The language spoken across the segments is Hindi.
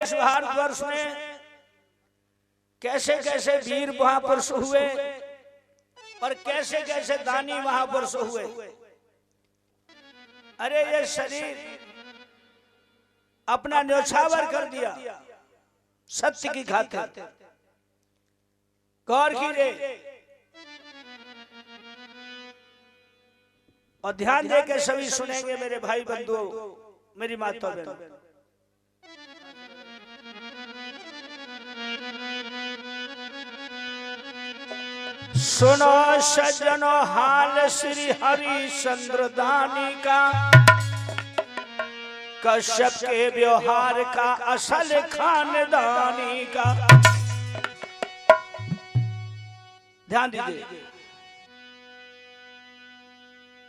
इस भारतवर्ष में कैसे कैसे वीर महापुरुष हुए और कैसे कैसे दानी महापुरुष हुए। अरे ये शरीर अपना न्योछावर कर दिया सत्य की खातिर। गौर कीजिए और ध्यान दे के सभी सुनेंगे मेरे भाई बंधुओं, मेरी माता बहन। सुनो सज्जनो हाल श्री हरिश्चंद्र दानी का, कश्यप के व्यवहार का असल खानदानी का। ध्यान दीजिए।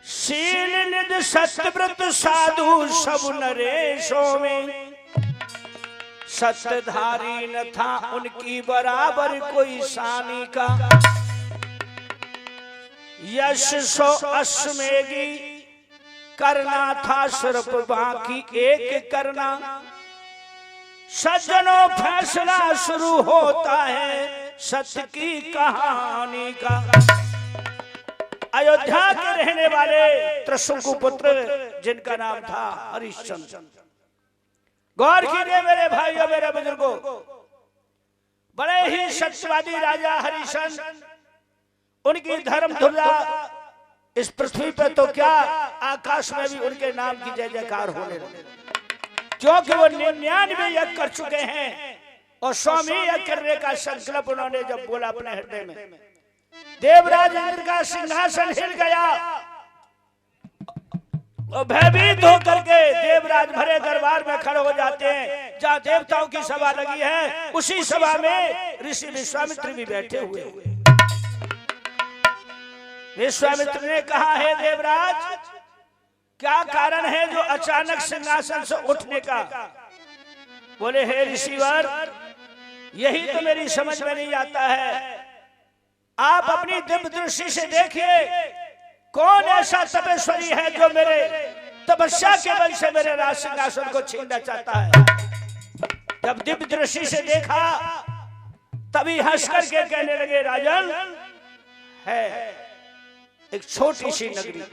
शील निधि सत्यव्रत साधु सब नरेशों में, सत्यधारी न था उनकी बराबर कोई सानी का। यश सो अश्वमेधी करना था सिर्फ बाकी एक करना। सज्जनों फैसला शुरू होता है सत्य की कहानी का। अयोध्या के रहने वाले त्रिशंकु पुत्र जिनका नाम था हरिश्चंद्र। गौर कीजिए मेरे भाइयों मेरे बुजुर्गों, बड़े ही सत्यवादी राजा हरिश्चंद्र, उनकी धर्म धुरा इस पृथ्वी पे तो क्या आकाश में भी उनके नाम की जय जयकार होने लगी, क्योंकि वो 99 यज्ञ कर चुके हैं और 100वीं यज्ञ करने का संकल्प उन्होंने जब बोला अपने हृदय में, देवराज इंद्र का सिंहासन हिल गया और भयभीत होकर के देवराज भरे दरबार में खड़े हो जाते हैं। जहाँ देवताओं की सभा लगी है उसी सभा में ऋषि विश्वामित्र भी बैठे हुए। विश्वामित्र ने कहा, है देवराज क्या कारण है जो अचानक सिंहासन से उठने का? बोले, हे ऋषिवर यही तो मेरी समझ में नहीं आता है। आप अपनी दिव्य दृष्टि से देखिए कौन ऐसा तपेश्वरी है जो मेरे तपस्या के बल से मेरे राज सिंहासन को छीनना चाहता है। जब दिव्य दृष्टि से देखा तभी हंस करके कहने लगे, राजन है एक छोटी सी नगरी,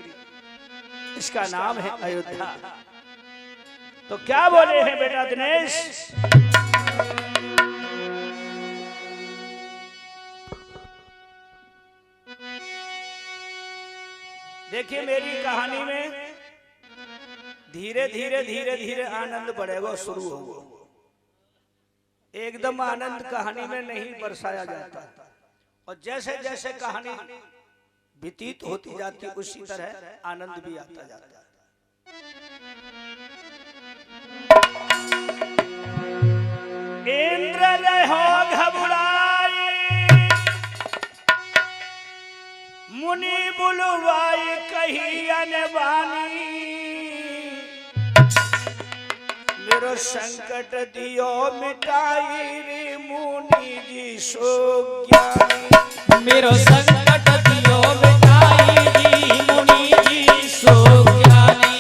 इसका नाम है अयोध्या। तो क्या बोले हैं बेटा दिनेश? देखिए मेरी कहानी में धीरे धीरे धीरे धीरे आनंद बढ़ेगा, शुरू होगा। एकदम आनंद कहानी में नहीं बरसाया जाता और जैसे जैसे कहानी व्यतीत होती जाती उसी तरह आनंद भी आता जाता है। इंद्र रहो घबराई मुनि बुलवाई कही अनवानी, मेरो संकट दियो मिटाई रे मुनि जी सो ज्ञानी। मेरो संकट दियो मिटाई री मुनि जी सो ज्ञानी।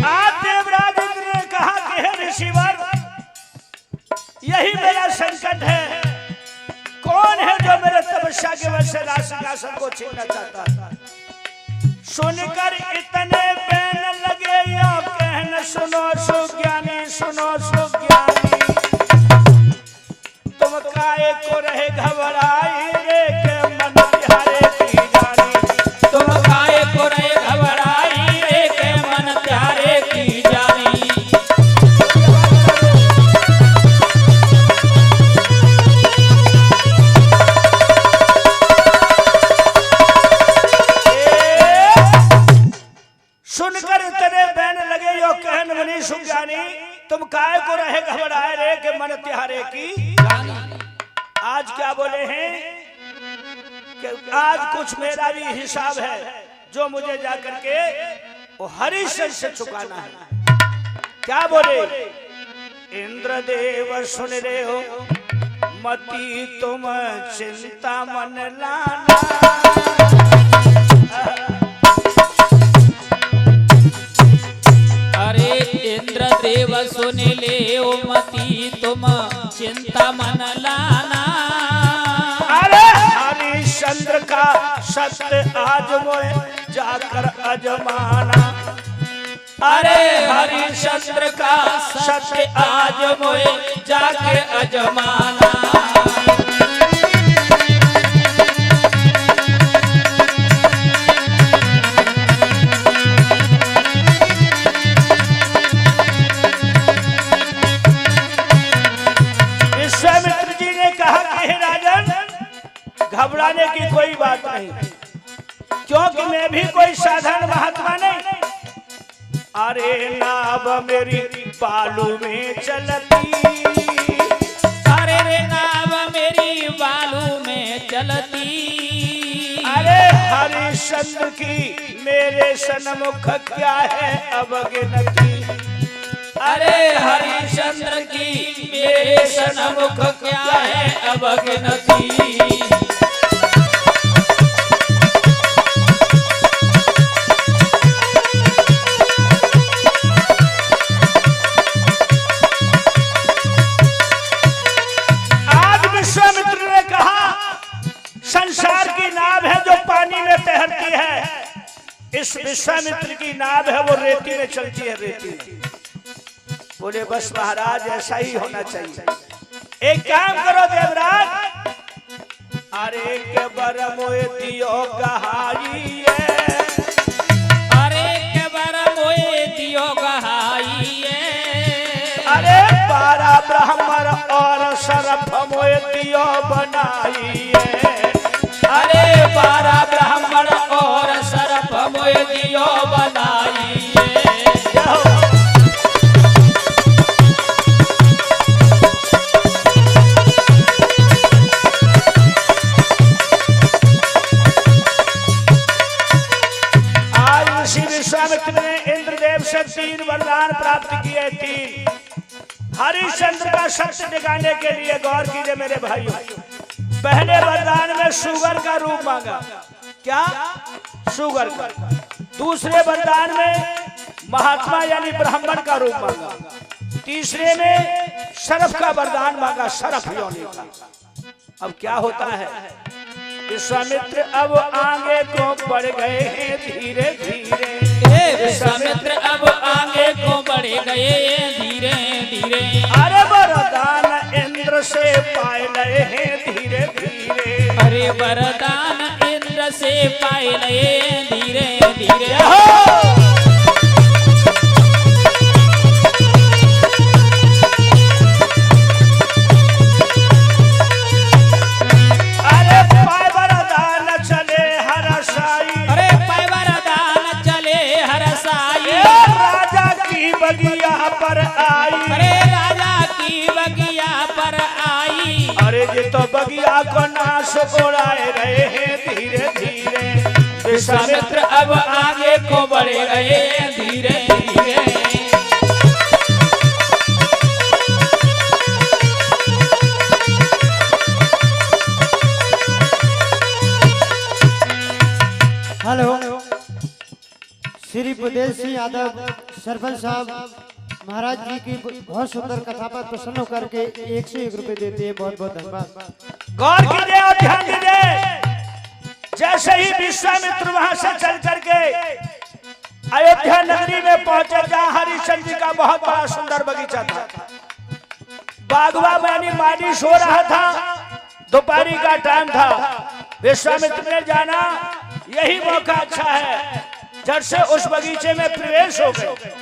आज देवराज इंद्र ने कहा कि हे ऋषिवर यही मेरा संकट है। कौन है जो मेरे तपस्या के वजह से राज सिंहासन को छीनना चाहता है? सुनकर इतने बैन लगे यो कहन, सुनो सुज्ञानी सुनो सुज्ञानी। तुम काहे को रहे घबराई रे के मन त्यारे की जानी। तुम काहे को रहे घबराई रे के मन त्यारे की जानी। सुनकर इतने बैन लगे यो कहन मनी सुज्ञानी, तुम काहे को रहे घबराए रे के मन त्यारे की जानी। आज क्या बोले हैं कि आज कुछ मेरा भी हिसाब है जो मुझे जाकर के वो हरिश्चंद्र से चुकाना है। क्या बोले? इंद्रदेव सुन रहे हो मती तुम चिंता मन लाना। अरे इंद्रदेव सुन ले ओ मती तुम चिंता मन लाना। अरे हरिश्चंद्र का सत्य आज मोए जाकर अजमाना। अरे हरिश्चंद्र का सत्य आज मोए जाके अजमाना। विश्वामित्र जी ने कहा कि हे राजन, घबराने की कोई बात नहीं, क्योंकि मैं भी कोई साधारण महात्मा नहीं। अरे नाव मेरी बालू में चलती। अरे रे नाव मेरी बालू में चलती। अरे हरिश्चंद्र की मेरे सन्मुख क्या है अवगिनती। अरे हरिश्चंद्र की मेरे सन्मुख क्या है अवगिनती। संसार की नाव है जो पानी में तैरती है, इस विश्वामित्र की नाव है वो रेती में चलती है, रेती में। बोले बस महाराज ऐसा ही होना चाहिए। एक काम करो देवराज, अरे के बर मोए दियो गहाई। अरे के बर मोए दियो गहाई। अरे 12 ब्राह्मण और सरफ मोए दियो बनाई। अरे 12 ब्राह्मण और सरफ मोए दियो बनाई। आज ऋषि विश्वामित्र ने इंद्रदेव से 3 वरदान प्राप्त किए। 3 हरिश्चंद्र का सत्य दिखाने के लिए गौर कीजिए मेरे भाइयों। पहले वरदान में सुगर का रूप मांगा, क्या सुगर का। दूसरे वरदान में महात्मा यानी ब्राह्मण का रूप मांगा। तीसरे में सरफ का वरदान मांगा, सरफ योनि का। अब क्या होता है, विश्वामित्र अब आगे को बढ़ गए हैं धीरे धीरे। विश्वामित्र अब आगे को बढ़ गए धीरे धीरे। अरे वरदान इंद्र से पाए गए हैं धीरे धीरे। अरे वरदान इंद्र से पाए गए धीरे धीरे। अरे पाए वरदान चले हरसाई। अरे पाए वरदान चले हरसाई। राजा की बगिया पर आई। अरे राजा की बगिया पर आई। अरे ये तो बगिया को नाश उड़ाए रहे हैं धीरे धीरे। विश्वामित्र अब आगे को बढ़े गए धीरे धीरे। हेलो, श्री बुदेल सिंह यादव सरपंच साहब महाराज जी की बहुत सुंदर कथा पर प्रसन्न होकर के 101 रुपए देते हैं। बहुत बहुत धन्यवाद। गौर कीजिए और ध्यान दीजिए। जैसे ही विश्वामित्र वहां से चल करके अयोध्या नगरी में पहुंचे, जहाँ हरिश्चंद्र जी का बहुत बड़ा सुंदर बगीचा था। बागवा यानी मालिश हो रहा था, दोपहरी का टाइम था। विश्वामित्र ने जाना यही मौका अच्छा है, झट से उस बगीचे में प्रवेश हो गए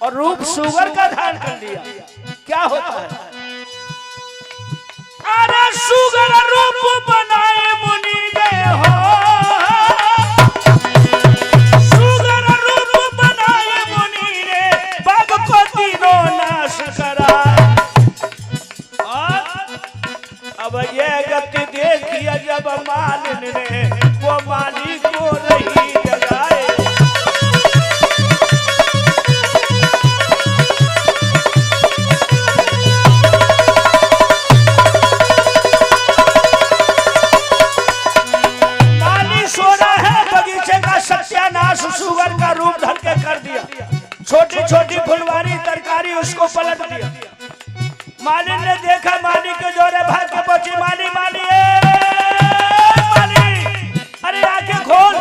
और रूप सुगर का धारण कर लिया। क्या होता है, अरे सुगर रूप बनाए मुनि गए हो। सुगर रूप बनाए मुनि ने बाग को तीनों नाश करा। और अब ये गति देखिए जब मालिन ने वो मालिक को नहीं जगाए। उसको पलट दिया। मालिन ने देखा, माली के जोरे भाग के पहुंची, माली माली माली, अरे आंखें खोल,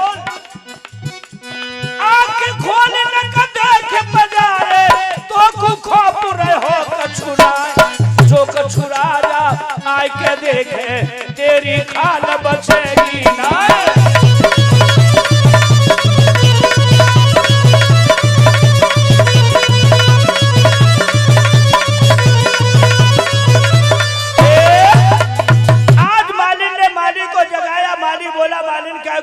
आंखें खोल न देख बजारे तो पूरे हो कछुरा, जो कछुरा जा आय के देखे तेरी खाल बचेगी ना।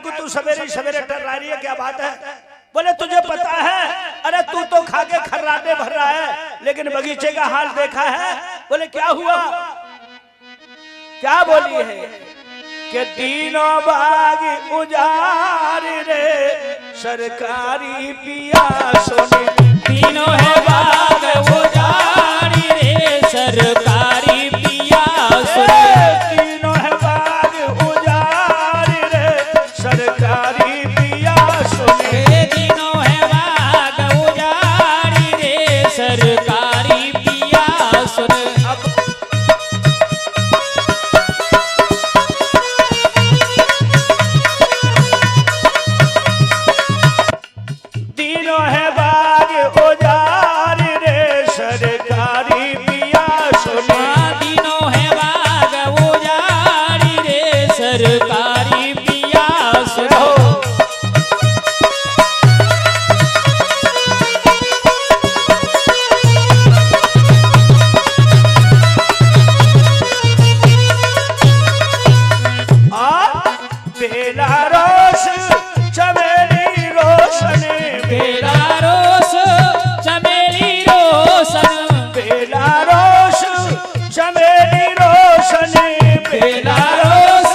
तू सवेरे सवेरे टर्रा रही है, क्या बात है? बोले तुझे पता है, अरे तू तो खा के खर्राटे भर रहा है, लेकिन बगीचे का हाल देखा है? बोले क्या हुआ? क्या बोली है कि तीनों बाग उजाड़ रे सरकारी पिया सोने, तीनों है बाग उजाड़ रे सरकारी पिया सोने, तीनों है बाग उजाड़ रे सरकारी पिया सोने, तीनों है बाग उजाड़ रे सरकारी पिया सोने। तीनों है बाग उजाड़ रे सरकारी पिया सोने, तीनों है बाग उजाड़ रे सरकारी पिया सोने। बेला रोश चमेली रोशन, बेला रोश चमेली रोशन, बेला रोश चमेली रोशन, बेला रोश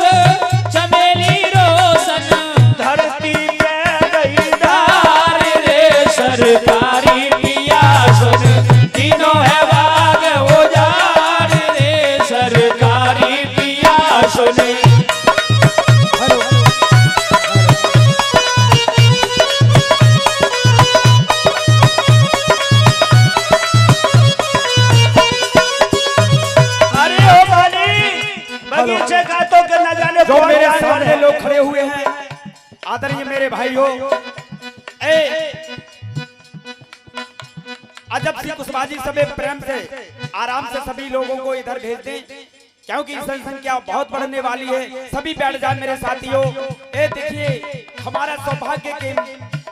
चमेली रोशन, धरती पे गई डार रे सरकारी पिया सोने, तीनों है बाग उजाड़ रे सरकारी पिया सोने। बगीचे का तो न जाने जो मेरे सामने लोग खड़े हुए हैं, आदरणीय मेरे भाइयों, अजब सी कुशबाजी सभी प्रेम से आराम से सभी लोगों को इधर भेज दें, क्योंकि जनसंख्या बहुत बढ़ने वाली है। सभी बैठ जाए मेरे साथियों। देखिए हमारा सौभाग्य के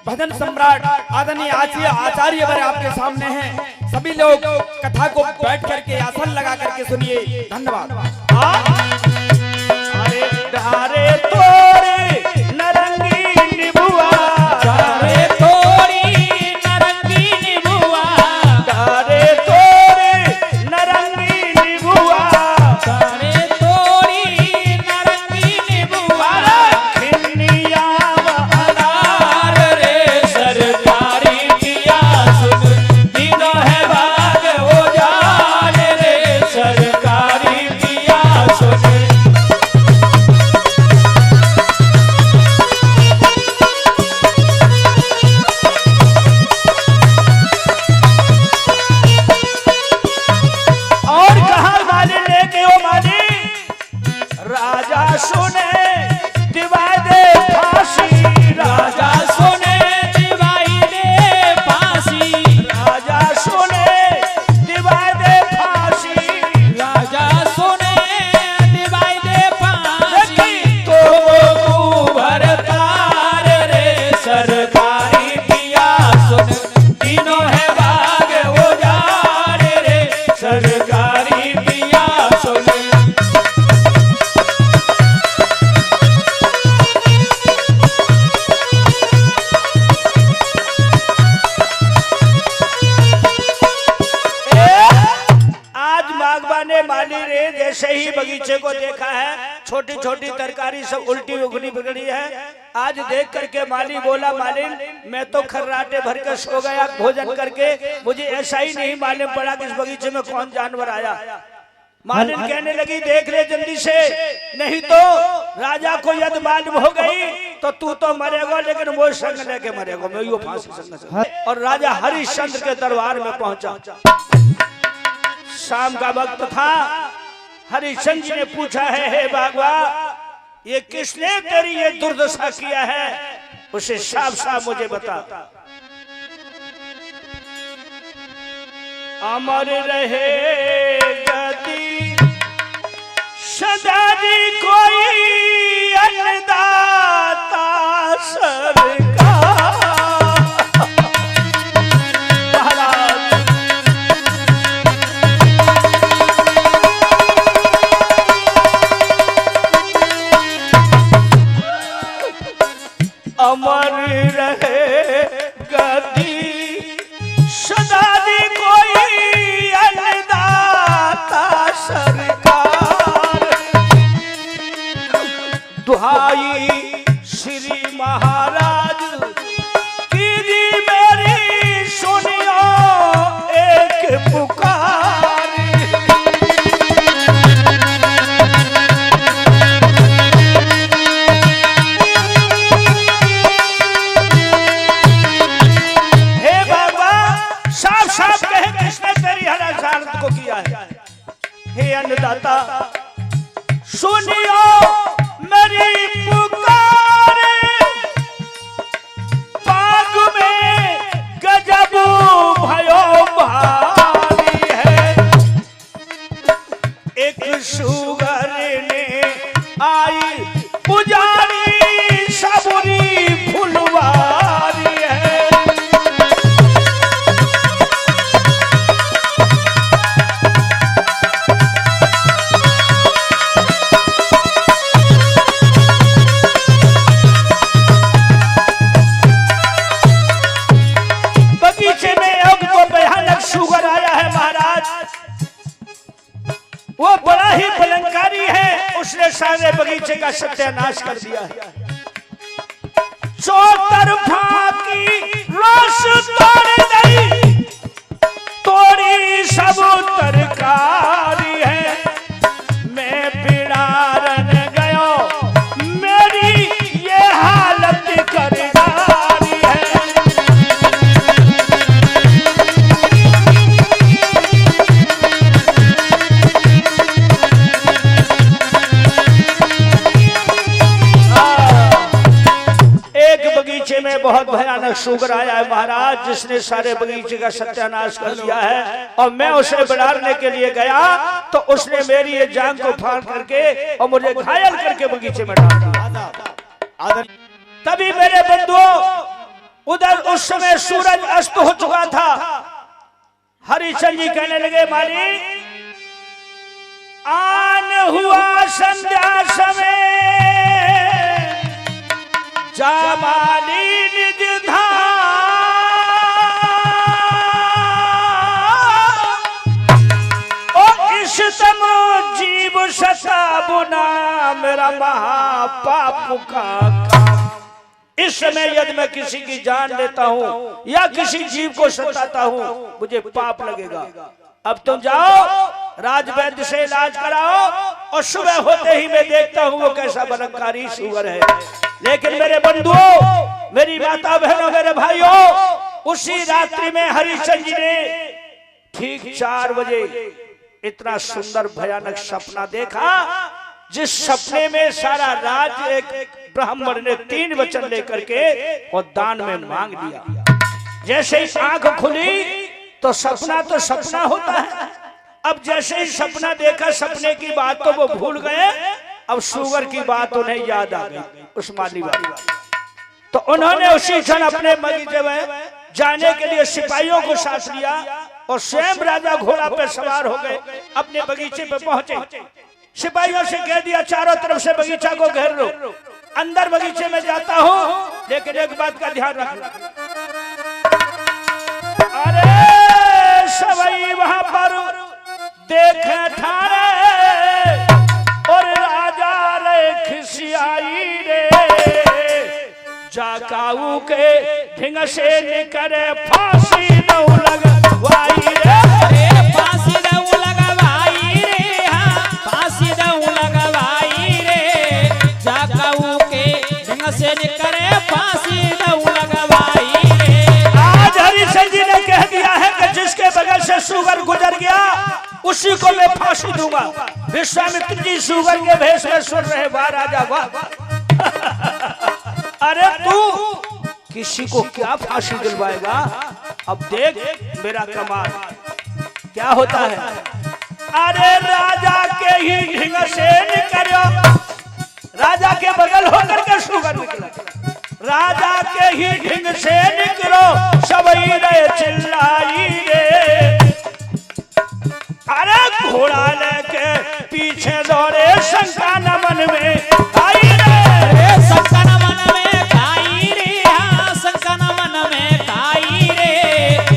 भजन सम्राट आदरणीय आचार्य वर आपके सामने हैं। सभी लोग कथा को बैठ करके आसन लगा करके सुनिए। धन्यवाद। अरे डारे तोरे नरंगी निबुआ, डारे तोड़ी नरंगी निबुआ, डारे तोरे नरंगी निबुआ, डारे तोड़ी नरंगी निबुआ, खिन्निया अनार रे सरकारी पिया सोने, तीनों है बाग उजाड़ रे सरकारी पिया सोने। और कहा माली लेके ओ माली, राजा सुने दिवाई दे फांसी, राजा सोने दिवाई दे फांसी, राजा सुने दिवाई दे फांसी, राजा सोने दिवाई दे फांसी, तो भरतार रे सरकारी पिया सोने, तीनों है बाग उजाड़ रे सरकारी पिया सोने। आज बागबान ने माली रे जैसे ही बगीचे को देखा है, छोटी छोटी तरकारी सब उल्टी उगनी बिगड़ी है। आज देख करके माली बोला, मालिन मैं तो खर्राटे भर के सो गया भोजन करके, मुझे ऐसा ही नहीं मालूम पड़ा कि इस बगीचे में कौन जानवर आया। मालिन कहने लगी देख ले जल्दी से, नहीं तो राजा को यदि मालूम हो गई तो तू तो मरेगा, लेकिन वो संग लेके मरेगा, मैं यो फांसी संग। और राजा हरिश्चंद्र के दरबार में पहुंचा। शाम का वक्त था। हरिश्चंद्र जी ने पूछा है, हे बागवा, ये किसने तेरी ये दुर्दशा किया है, उसे साफ साफ मुझे बता। अमर रहे गति सदा जी कोई अन्नदाता सरकार। अमर रहे गति सदा दी कोई अन्नदाता सरकार। दुहाई श्री महाराज की जी मेरी सुनियो एक पुकार। को किया है, हे अन्नदाता सुनियो मेरी पुकार। पाग में गजब भयो भारी है, एक सुगर ने आई पुजारी सबरी फुलवारी है। शुगर आया है महाराज, वो बड़ा ही बलंकारी है, उसने सारे बगीचे का सत्यानाश कर दिया है। चौतरफा की रोश तोड़ गई, तोड़ी सब तरकारी है। मैं बिड़ारन गयो मेरी ये हालत कर डारी है। बगीचे में बहुत भयानक शुगर आया है महाराज, जिसने सारे बगीचे का सत्यानाश कर दिया है। और मैं उसे बिड़ारने के लिए गया तो उसने मेरी ये जान को फाड़ करके और मुझे घायल करके बगीचे में डाल दिया। तभी मेरे बंधुओं, उधर उस समय सूरज अस्त हो चुका था। हरिश्चंद्र जी कहने लगे, मालिक आन हुआ संध्या समय, जामाली निज धाम, और इस समय जीव सता बुना मेरा महापाप का काम। इस समय यदि मैं किसी की जान लेता हूँ या किसी जीव को सताता हूँ, मुझे पाप लगेगा। अब तुम जाओ राजवैद्य से इलाज कराओ, और सुबह होते ही मैं देखता हूँ वो कैसा बलंकारी शुगर है। लेकिन मेरे बंधुओं, मेरी माता बहनों, मेरे भाइयों, उसी रात्रि में हरिश्चंद्र जी ने ठीक 4 बजे इतना सुंदर भयानक सपना देखा, जिस सपने में सारा राज्य एक ब्राह्मण ने 3 वचन लेकर के और दान में मांग दिया। जैसे ही आंख खुली तो सपना होता है। अब जैसे ही सपना देखा, सपने की बात तो वो भूल गए, अब शुगर की बात उन्हें याद आ गई उस माली वाली। तो उन्होंने उसी क्षण अपने बगीचे में जाने के लिए सिपाहियों को साथ लिया और स्वयं राजा घोड़ा पर सवार हो गए, अपने बगीचे पे पहुंचे। सिपाहियों से कह दिया, चारों तरफ से बगीचा को घेर लो। अंदर बगीचे में जाता हूं, लेकिन एक बात का ध्यान रखना, अरे सवई वहां पर देखे ठारे और राजा रे खिसियाई रे, जाकाऊ के ढिंग से निकरे फांसी नौ लगवाई रे, फांसी नौ लगवाई रे, हाँ फांसी नौ लगवाई रे, जाकाऊ के ढिंग से निकरे फांसी नौ लगवाई रे। आज हरिश्चंद्र जी ने कह दिया है कि जिसके बगल से शुगर गुजर गया उसी को मैं फांसी दूंगा। विश्वामित्र जी शुगर के भेष में सुन रहे, वाह राजा वाह। अरे तू किसी को क्या फांसी दिलवाएगा? अब देख मेरा कमाल क्या होता है। अरे राजा के ही ढिंग से निकलो, राजा के बगल होकर के शुगर निकला, राजा के ही ढिंग से निकलो, सबई रे चिल्लाई रे। अरे घोड़ा लेके पीछे दौड़े, शंका न मन में आई रे, शंका न मन में खाई रे, हाँ शंका न मन में खाई रे।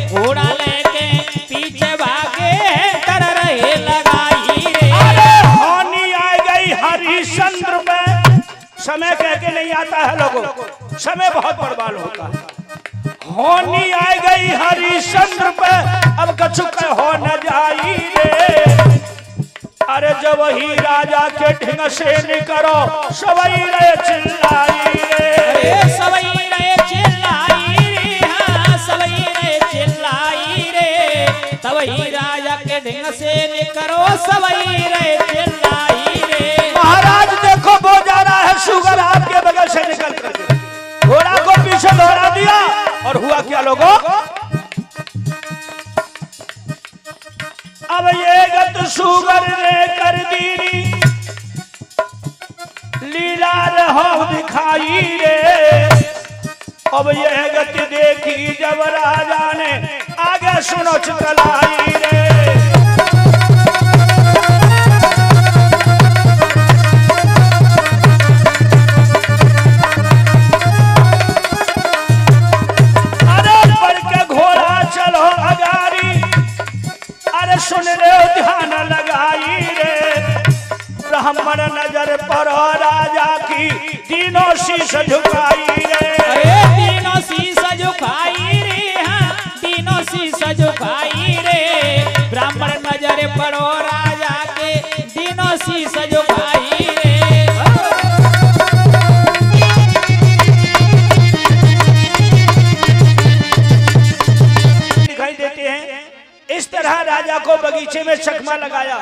घोड़ा लेके पीछे भागे, डर रहे लगाई रे। अरे होनी आ गई हरिश्चंद्र में। समय कह के नहीं आता है लोगों, समय बहुत बर्बाद होता है। होनी आ गई हरिश्चंद्र पे, अब कछु हो न जाई रे। अरे जब ही राजा के ढिंग से निकलो, सबई रे चिल्लाई रे, सबई रे चिल्लाई रे, हाँ सबई रे चिल्लाई रे। तब ही राजा के ढिंग से निकलो, सबई रे चिल्लाई रे। महाराज देखो वो जा रहा है शुगर आपके बगल से निकल कर, घोड़ा को पीछे दौड़ा दिया और हुआ क्या लोगों? अब ये गत शुगर ने कर दी लीला रहो दिखाई रे। अब यह गति देखी जब राजा ने, आगे सुनो चतलाई रे। सुन रे ध्यान लगाई रे, ब्राह्मण नजर पर राजा की, तीनों शीश झुकाई रे। अरे तीनों शीश झुकाई रे, हाँ तीनों शीश झुकाई रे। ब्राह्मण नजर पर राजा के, तीनों शीश झुकाई रे। दिखाई देते हैं इस तरह राजा को बगीचे में चकमा लगाया।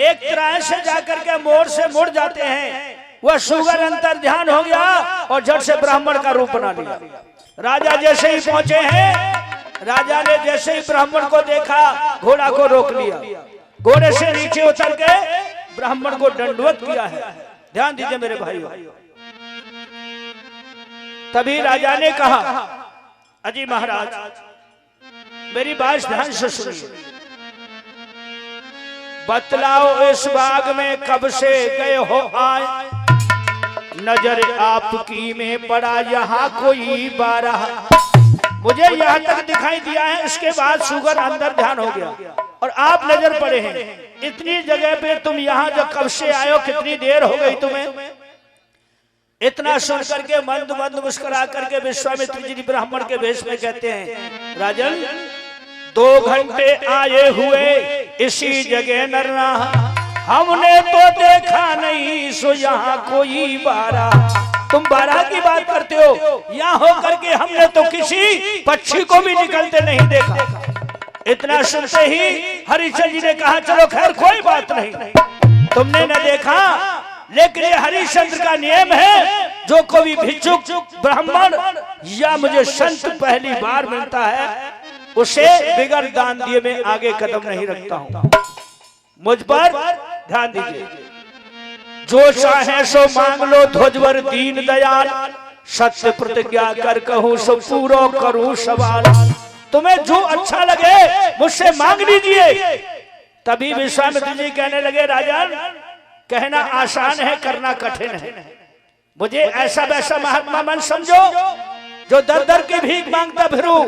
एक तरह से जाकर के मोड़ से मुड़ जाते हैं, वह शुगर अंतर ध्यान हो गया और झट से ब्राह्मण का रूप बना लिया। राजा जैसे ही पहुंचे हैं, राजा ने जैसे ही ब्राह्मण को देखा, घोड़ा को रोक लिया, घोड़े से नीचे उतर के ब्राह्मण को दंडवत किया है। ध्यान दीजिए मेरे भाइयों। तभी राजा ने कहा, अजी महाराज मेरी बात ध्यान से सुनिए, बतलाओ इस बाग में कब से गए हो आए, नजर आपकी में पड़ा यहाँ कोई बारह। मुझे यहाँ तक दिखाई दिया है, इसके बाद शुगर अंदर ध्यान हो गया और आप नजर पड़े हैं। इतनी जगह पे तुम यहाँ जो कब से आए हो, कितनी देर हो गई तुम्हें? इतना सुन करके मंद मंद मुस्कुरा करके विश्वामित्र जी ब्राह्मण के भेष में कहते हैं, राजन 2 घंटे आए हुए इसी जगह नरना, हमने तो देखा नहीं सो यहाँ कोई बारह। तुम बारह की बात करते हो, यहाँ होकर के हमने तो किसी पक्षी को भी निकलते नहीं देखा। इतना सुनते ही हरिचंद्र जी ने कहा, चलो खैर कोई बात नहीं, तुमने न देखा, लेकिन ये हरिश्चंद्र का नियम है, जो कोई भिक्षुक ब्राह्मण या मुझे संत पहली बार मिलता है, उसे बिगर दान दिए मैं आगे कदम नहीं रखता हूं। मुझ पर ध्यान दीजिए, जो चाहे सो मांग लो ध्वजवर दीन दयाल, सत्य प्रतिज्ञा कर कहूं सो पूरो करूं सवाल। तुम्हें जो अच्छा लगे मुझसे मांग लीजिए। तभी विश्वामित्र जी कहने लगे, राजन कहना आसान है, करना कठिन है। मुझे ऐसा वैसा महात्मा मन समझो जो दर दर की भीख मांगता फिरू।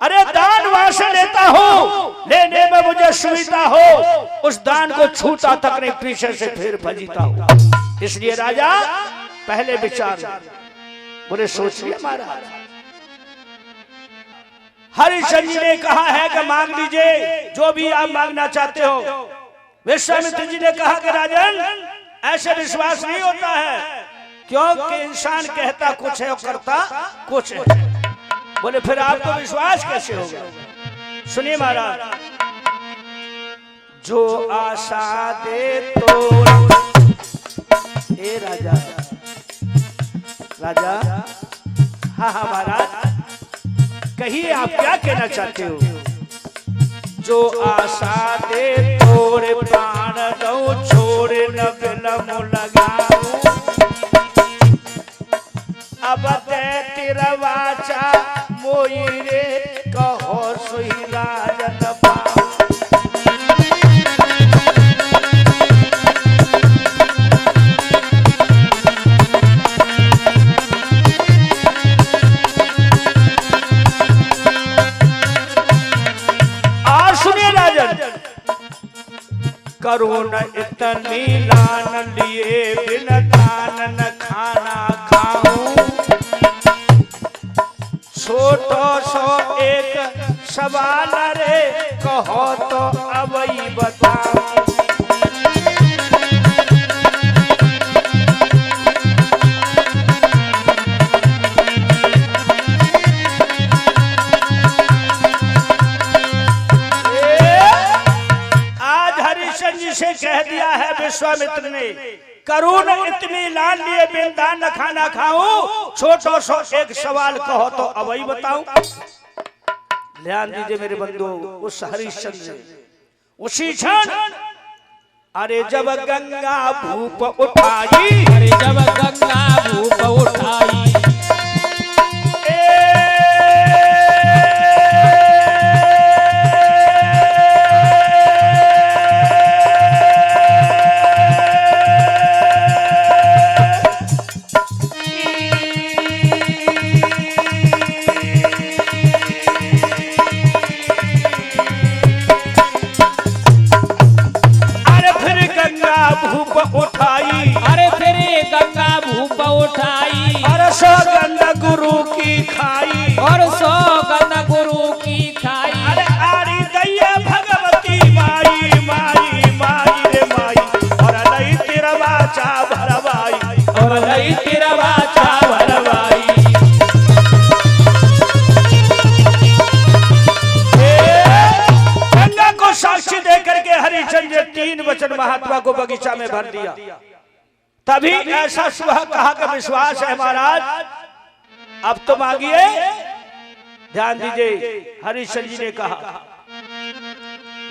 अरे दान वहां से लेता हूं, लेने में मुझे सुविधा हो, उस दान को छूता तक नहीं, पीछे से फिर भजीता हूं। इसलिए राजा पहले विचार बोले, सोच लिया महाराज। हरिश्चंद्र जी ने कहा है कि मांग लीजिए जो भी आप मांगना चाहते हो। विश्वामित्र जी ने कहा कि राजन ऐसे विश्वास नहीं होता है, क्योंकि इंसान कहता कुछ है और करता कुछ है। बोले फिर आपको विश्वास कैसे होगा? सुनिए महाराज, जो आशा दे तो ए राजा राजा हाँ हाँ महाराज कहिए आप क्या कहना चाहते हो। जो आशा दे तोरे प्राण दो छोड़े न बिलम लगाऊं अब ते तेरा वाचा मोई रे कहो सोई राजन पाऊं। करुण इतनी लान लिए बिन दान न खाना खाऊं छोटो सो एक सवाल रे कहो तो अवई बताऊं। से कह दिया है विश्वामित्र ने करुण इतनी लान लिए बिन दान न खाना खाऊं छोटो सो एक सवाल कहो तो अवई बताऊं। ध्यान दीजिए मेरे बंधु उस हरिश्चंद्र उसी क्षण अरे जब गंगा भूप उठाई अरे जब गंगा भूप उठाई सौगंध गुरु की खाई और सौगंध गुरु की खाई अरे आरी दैया भगवती माई माई माई रे माई और नहीं तेरा वाचा भरवाई और नहीं तेरा वाचा भरवाई। गंगा को साक्षी देकर के हरिचंद्र ने 3 वचन महात्मा को बगीचा में भर दिया। तभी ऐसा सुबह कहा का विश्वास है महाराज अब तो मांगिए। ध्यान दीजिए हरिश्चंद्र जी ने कहा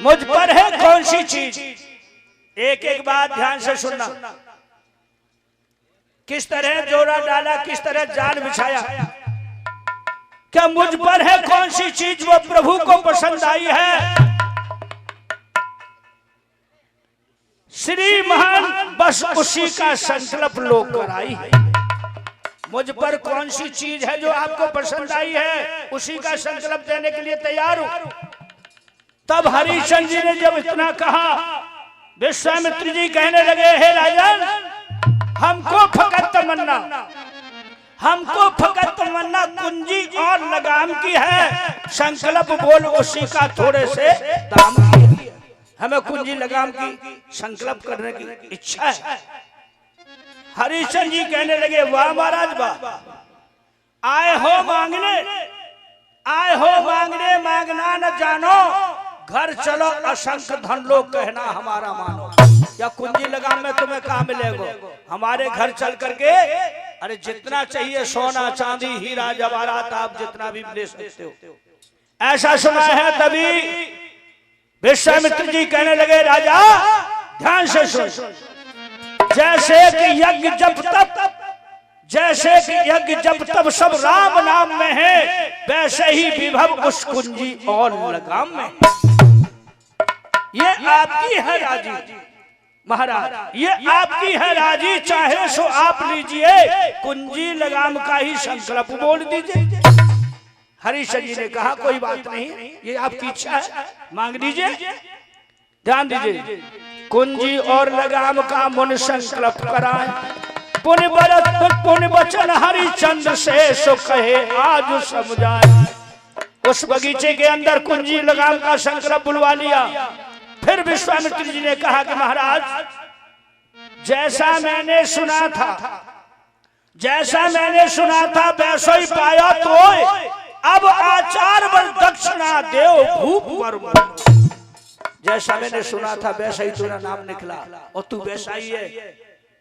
मुझ पर है कौन सी चीज। एक एक बात ध्यान से सुनना। किस तरह जोड़ा डाला किस तरह जाल बिछाया। क्या मुझ पर है कौन सी चीज वो प्रभु को पसंद आई है। श्री महान बस उसी का संकल्प लोग कराई है। मुझ पर कौन सी चीज है जो आपको पसंद आई है उसी का संकल्प देने के लिए तैयार हूं। तब हरिश्चंद्र जी ने जब इतना कहा विश्वामित्र जी कहने लगे हे राजन हमको फकत तमन्ना कुंजी और लगाम की है। संकल्प बोल उसी का थोड़े से दाम की है। हमें कुंजी लगाम की संकल्प करने की इच्छा है। हरिश्चंद्र जी कहने लगे वाह महाराज वाह आए हो मांगने मांगना न जानो घर चलो असंख्य धन लो कहना हमारा मानो। या कुंजी लगाम में तुम्हें कहाँ मिलेगा हमारे घर चल करके अरे जितना चाहिए सोना चांदी हीरा जवाहरात आप जितना भी ले सकते हो। ऐसा सुना है। तभी विश्वामित्र जी कहने लगे राजा ध्यान से सुन। जैसे कि यज्ञ जब तब सब राम नाम में है वैसे ही विभव उस कुंजी और लगाम में। ये आपकी है राजी महाराज ये आपकी है राजी चाहे सो आप लीजिए कुंजी लगाम का ही संकल्प बोल दीजिए। हरिश्चंद्र जी ने कहा कोई बात नहीं ये आपकी इच्छा है मांग लीजिए। ध्यान दीजिए कुंजी और लगाम का मुन संकल्प कराए पुण्य वचन हरिश्चंद्र से सो कहे आज समझाए। उस बगीचे के अंदर कुंजी लगाम का संकल्प बुलवा लिया। फिर विश्वामित्र जी ने कहा कि महाराज जैसा मैंने सुना था वैसा ही पाया तो अब आचार वर दक्षिणा देव भूप वर जैसा मैंने सुना था वैसा ही तेरा नाम निकला और तू वैसा ही है।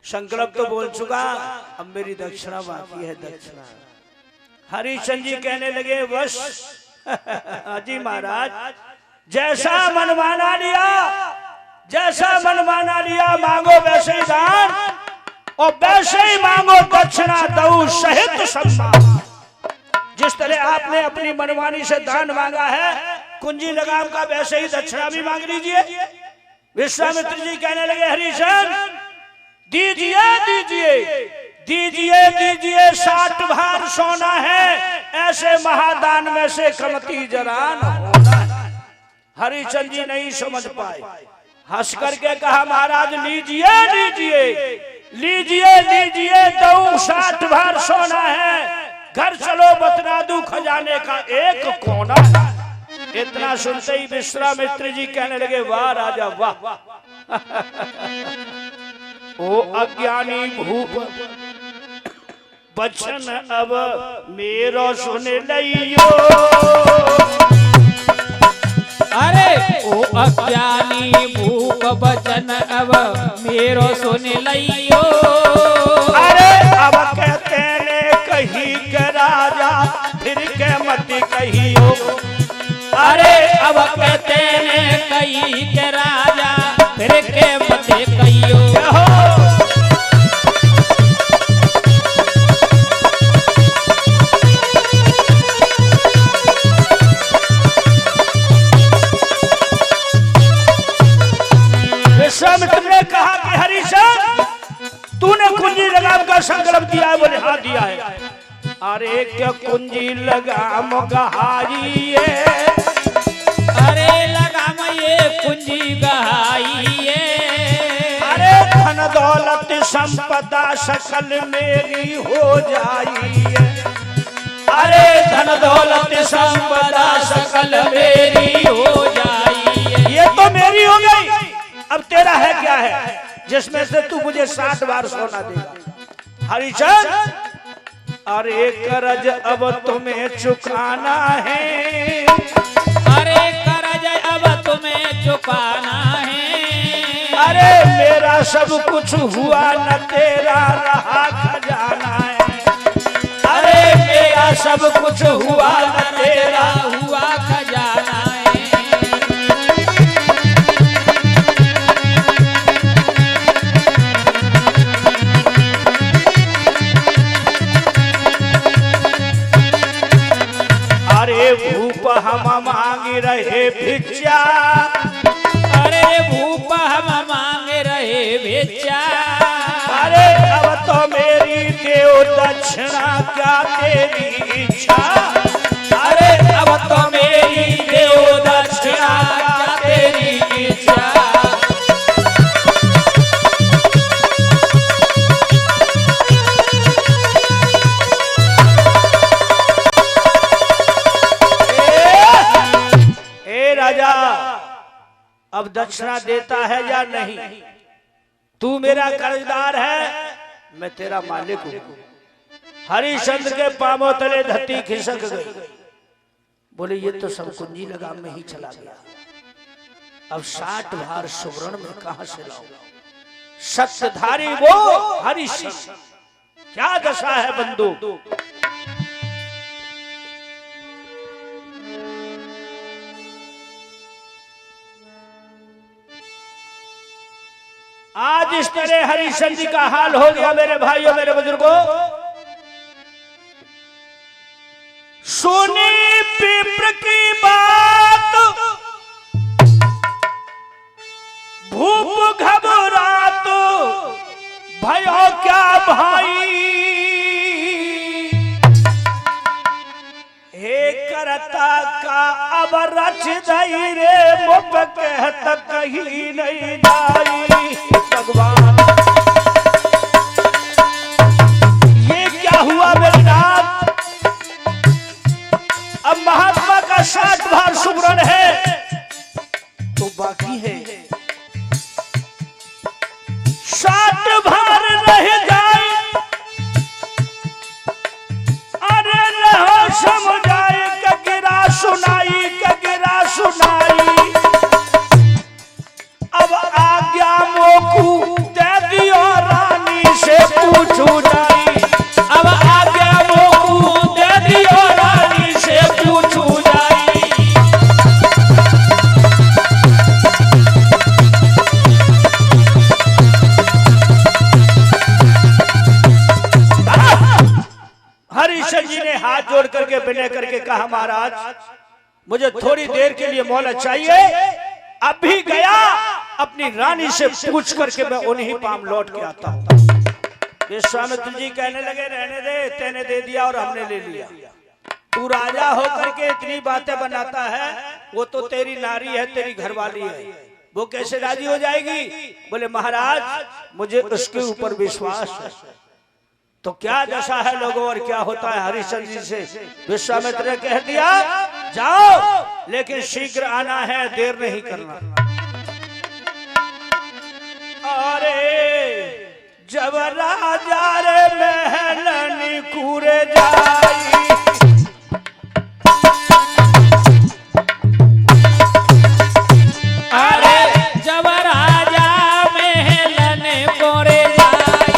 संकल्प तो बोल चुका, अब मेरी दक्षिणा बाकी है। दक्षिणा हरिचंद जी कहने लगे बस अजी महाराज जैसा मनमाना लिया, जैसा मनमाना लिया मांगो वैसे ही दान और वैसे ही मांगो दक्षिणा दऊ सहित सम्मान। जिस तरह आपने अपनी मनमानी से दान मांगा है कुंजी लगाम का, वैसे ही दक्षिणा भी मांग लीजिए। विश्वामित्र जी कहने लगे हरिचंद दीजिए दीजिए दीजिए दीजिए 60 भार सोना है, ऐसे महादान में से कमती जरा न होना। हरिचंद जी नहीं समझ पाए, हंस करके कहा महाराज लीजिए लीजिए लीजिए लीजिए दऊ 60 भार सोना है, घर चलो बतला दूं खजाने का एक कोना। इतना सुनते ही विश्वामित्र जी कहने लगे वाह राजा वाह, ओ अज्ञानी भूप बचन अब मेरो सुन लियो। अरे ओ अज्ञानी भूप बचन अब मेरो सुन लियो। अरे अब कहते ने कही के राजा फिर के मत कहियो। अरे अब कहते ने कही के राजा फिर के मत कहियो। विश्वामित्र ने कहा कि हरिचंद तूने कुंजी लगाम का संकल्प दिया है? बोले हाँ दिया है। अरे क्या कुंजी लगाम गहाई है? अरे लगाम ये कुंजी गहाई है। अरे धन दौलत संपदा सकल मेरी हो जाई है। अरे धन दौलत संपदा सकल मेरी हो जाई है। ये तो मेरी हो गई, अब तेरा है क्या है जिसमें से तू मुझे 60 बार सोना देगा? हरिचंद अरे कर्ज अब तुम्हें चुकाना है। अरे कर्ज अब तुम्हें चुकाना है। अरे मेरा सब कुछ हुआ न तेरा रहा खजाना है। अरे मेरा सब कुछ हुआ न तेरा हुआ खजाना है। अरे भूप हम मांग रहे भिक्षा। अरे भूप हम मांग रहे भिक्षा। अरे अब तो मेरी देव दक्षिणा क्या तेरी इच्छा। अरे अब तो मेरी देव दक्षिणा क्या तेरी इच्छा। राजा अब दक्षिणा देता है या नहीं? तू मेरा कर्जदार है, मैं तेरा मालिक हूं। हरिचंद के पांवों तले धरती खिसक गई। बोले ये तो सब कुंजी लगाम में ही चला गया, अब 60 भार सुवर्ण में कहां से लाऊं? सत्यधारी वो हरिचंद, क्या दशा है बंधु। आज इस तरह हरिचंद जी का हाल हो गया। मेरे भाइयों मेरे बुजुर्गों, सुनी पिपरा की बात भूप घबरात भयो क्या भाई। हे करता का अब रच दई रे मुप कहत कहीं नहीं जाई। भगवान ये क्या हुआ मेरे नाथ? अब महात्मा का 60 भार सुवर्ण है तो बाकी है 60 भार रह जाए। अरे रहो समझाए कगिरा सुनाई कगिरा सुनाई। हरिश्चंद्र जी ने हाथ जोड़ करके विनय करके कहा, महाराज मुझे थोड़ी देर के लिए मोहलत चाहिए, अभी गया अपनी रानी से पूछ करके मैं उन्हीं पाम लौट के आता हूँ। विश्वामित्र जी कहने लगे, रहने दे, तेने दे दिया और हमने ले लिया। तू राजा होकर के इतनी बातें बनाता है, वो तो तेरी नारी है, तेरी घरवाली है, वो कैसे राजी हो जाएगी? बोले महाराज मुझे उसके ऊपर विश्वास है। तो क्या दशा है लोगों और क्या होता है हरिश्चंद्र जी से? विश्वामित्र ने कह दिया, जाओ लेकिन शीघ्र आना है, देर नहीं करना। अरे जब राजा रे महलन कूरे जाई, अरे जब राजा महलन कोरे जाई,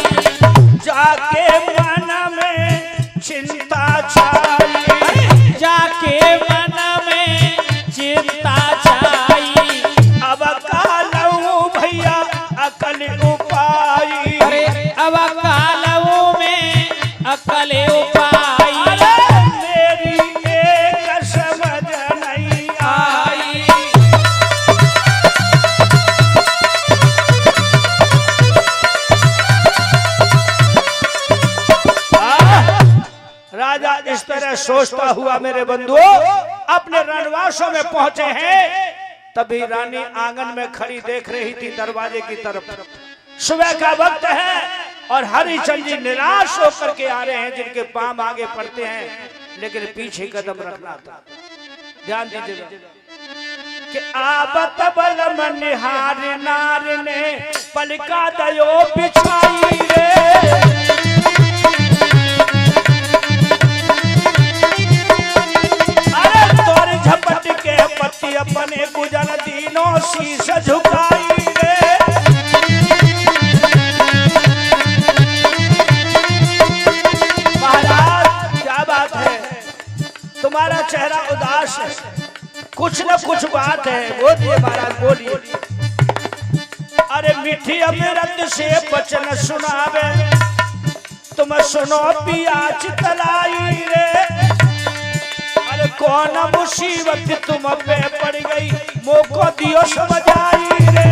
जाके मन में चिंता छाई, जाके मन में चिंता छाई, अब कालू भैया अकल उपाई, अरे अब कालू में अकल उपाई, मेरी एक समझ नहीं आई। राजा इस तरह सोचता हुआ मेरे बंधुओं अपने रणवासों में पहुंचे हैं। तभी रानी आंगन में खड़ी देख रही थी दरवाजे की तरफ। सुबह का वक्त है और हरिश्चंद्र जी निराश होकर के आ रहे हैं, जिनके पांव आगे पड़ते हैं लेकिन पीछे कदम रखना था। ध्यान दीजिएगा कि आबत बल मनिहार नार ने पलका दयो बिछाई रे, अरे तोर झपट के पति अपने गुजर दीनों शीश झुकाई रे। महाराज क्या बात है, तुम्हारा चेहरा उदास है, कुछ न कुछ बात है, बोलिए महाराज बोलिए। अरे मीठी अमृत से बचन सुनावे, तुम सुनो पियाच तलाई रे, अरे कौन मुसीबत तुम पे पड़ गई, मोको दियो समझाई रे।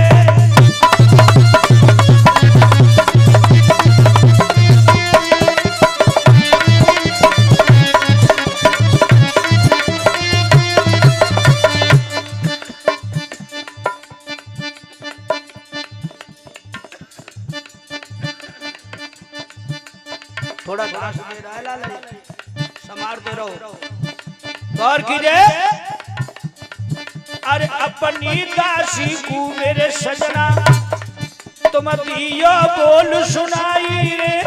थोड़ा घास दे रहा है लाल, संभालते रहो, गौर कीजिए। अरे अपनी दासी को मेरे सजना तुम दियो बोल सुनाई रे,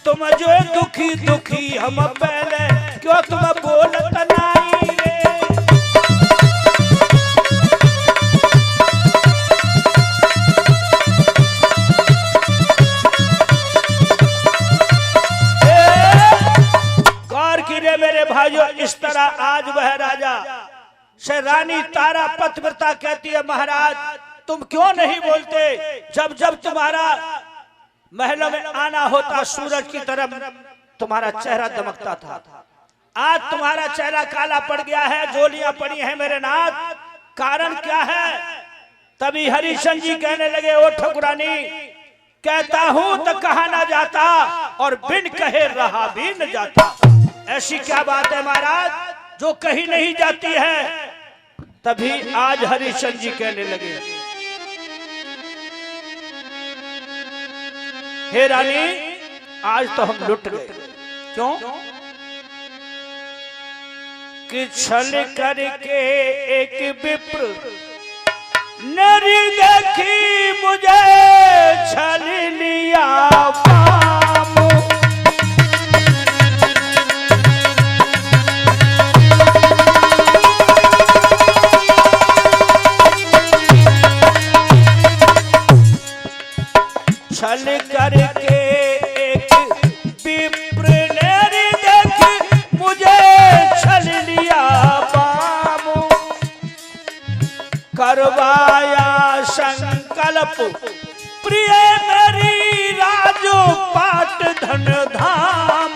तुम जो दुखी दुखी हम पहले क्यों तुम बोलत नहीं रे। मेरे भाइयों इस तरह आज वह राजा से रानी तारा पतिव्रता कहती है, महाराज तुम क्यों नहीं बोलते? जब जब तुम्हारा महलों में आना होता सूरज की तरफ तुम्हारा चेहरा दमकता था, आज तुम्हारा चेहरा काला पड़ गया है, जोलियां पड़ी हैं मेरे नाथ, कारण क्या है? तभी हरिश्चंद्र जी कहने लगे, ओ ठकुरानी कहता हूं तो कहा ना जाता और बिन कहे रहा भी न जाता। ऐसी क्या बात है महाराज जो कहीं नहीं जाती है? तभी आज हरिश्चंद्र जी कहने लगे, हे रानी आज तो हम लुट गए। क्यों? कि छल करके एक विप्र नरी देखी मुझे छल लिया पामू, छल करके एक विप्र ने देख मुझे छल लिया पामू, करवाया संकल्प प्रिय मेरी राजो पाट धन धाम।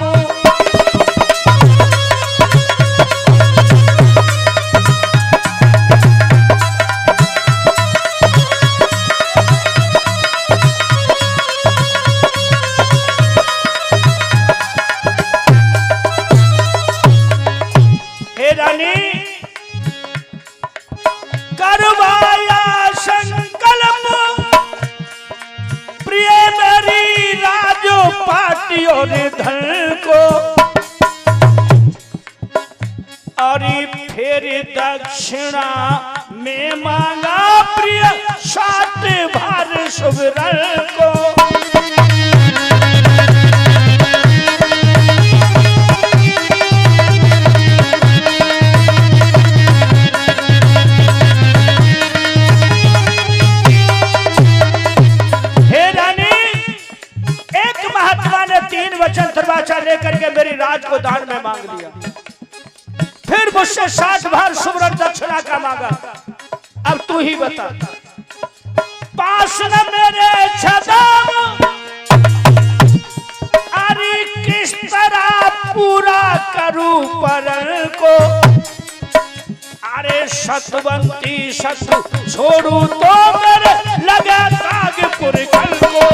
दक्षिणा में मांगा प्रिय 60 भार सुवर्ण को। वचन दरवाजा लेकर के मेरी राज को दान में मांग लिया, फिर मुझसे 60 भार सुवर्ण दक्षिणा का मांगा। अब तू ही बता, पास न मेरे छदम अरे किस तरह पूरा करूं परण को। अरे सतवंती शत्रु छोड़ू तो मेरे लगे ताजपुर कल को।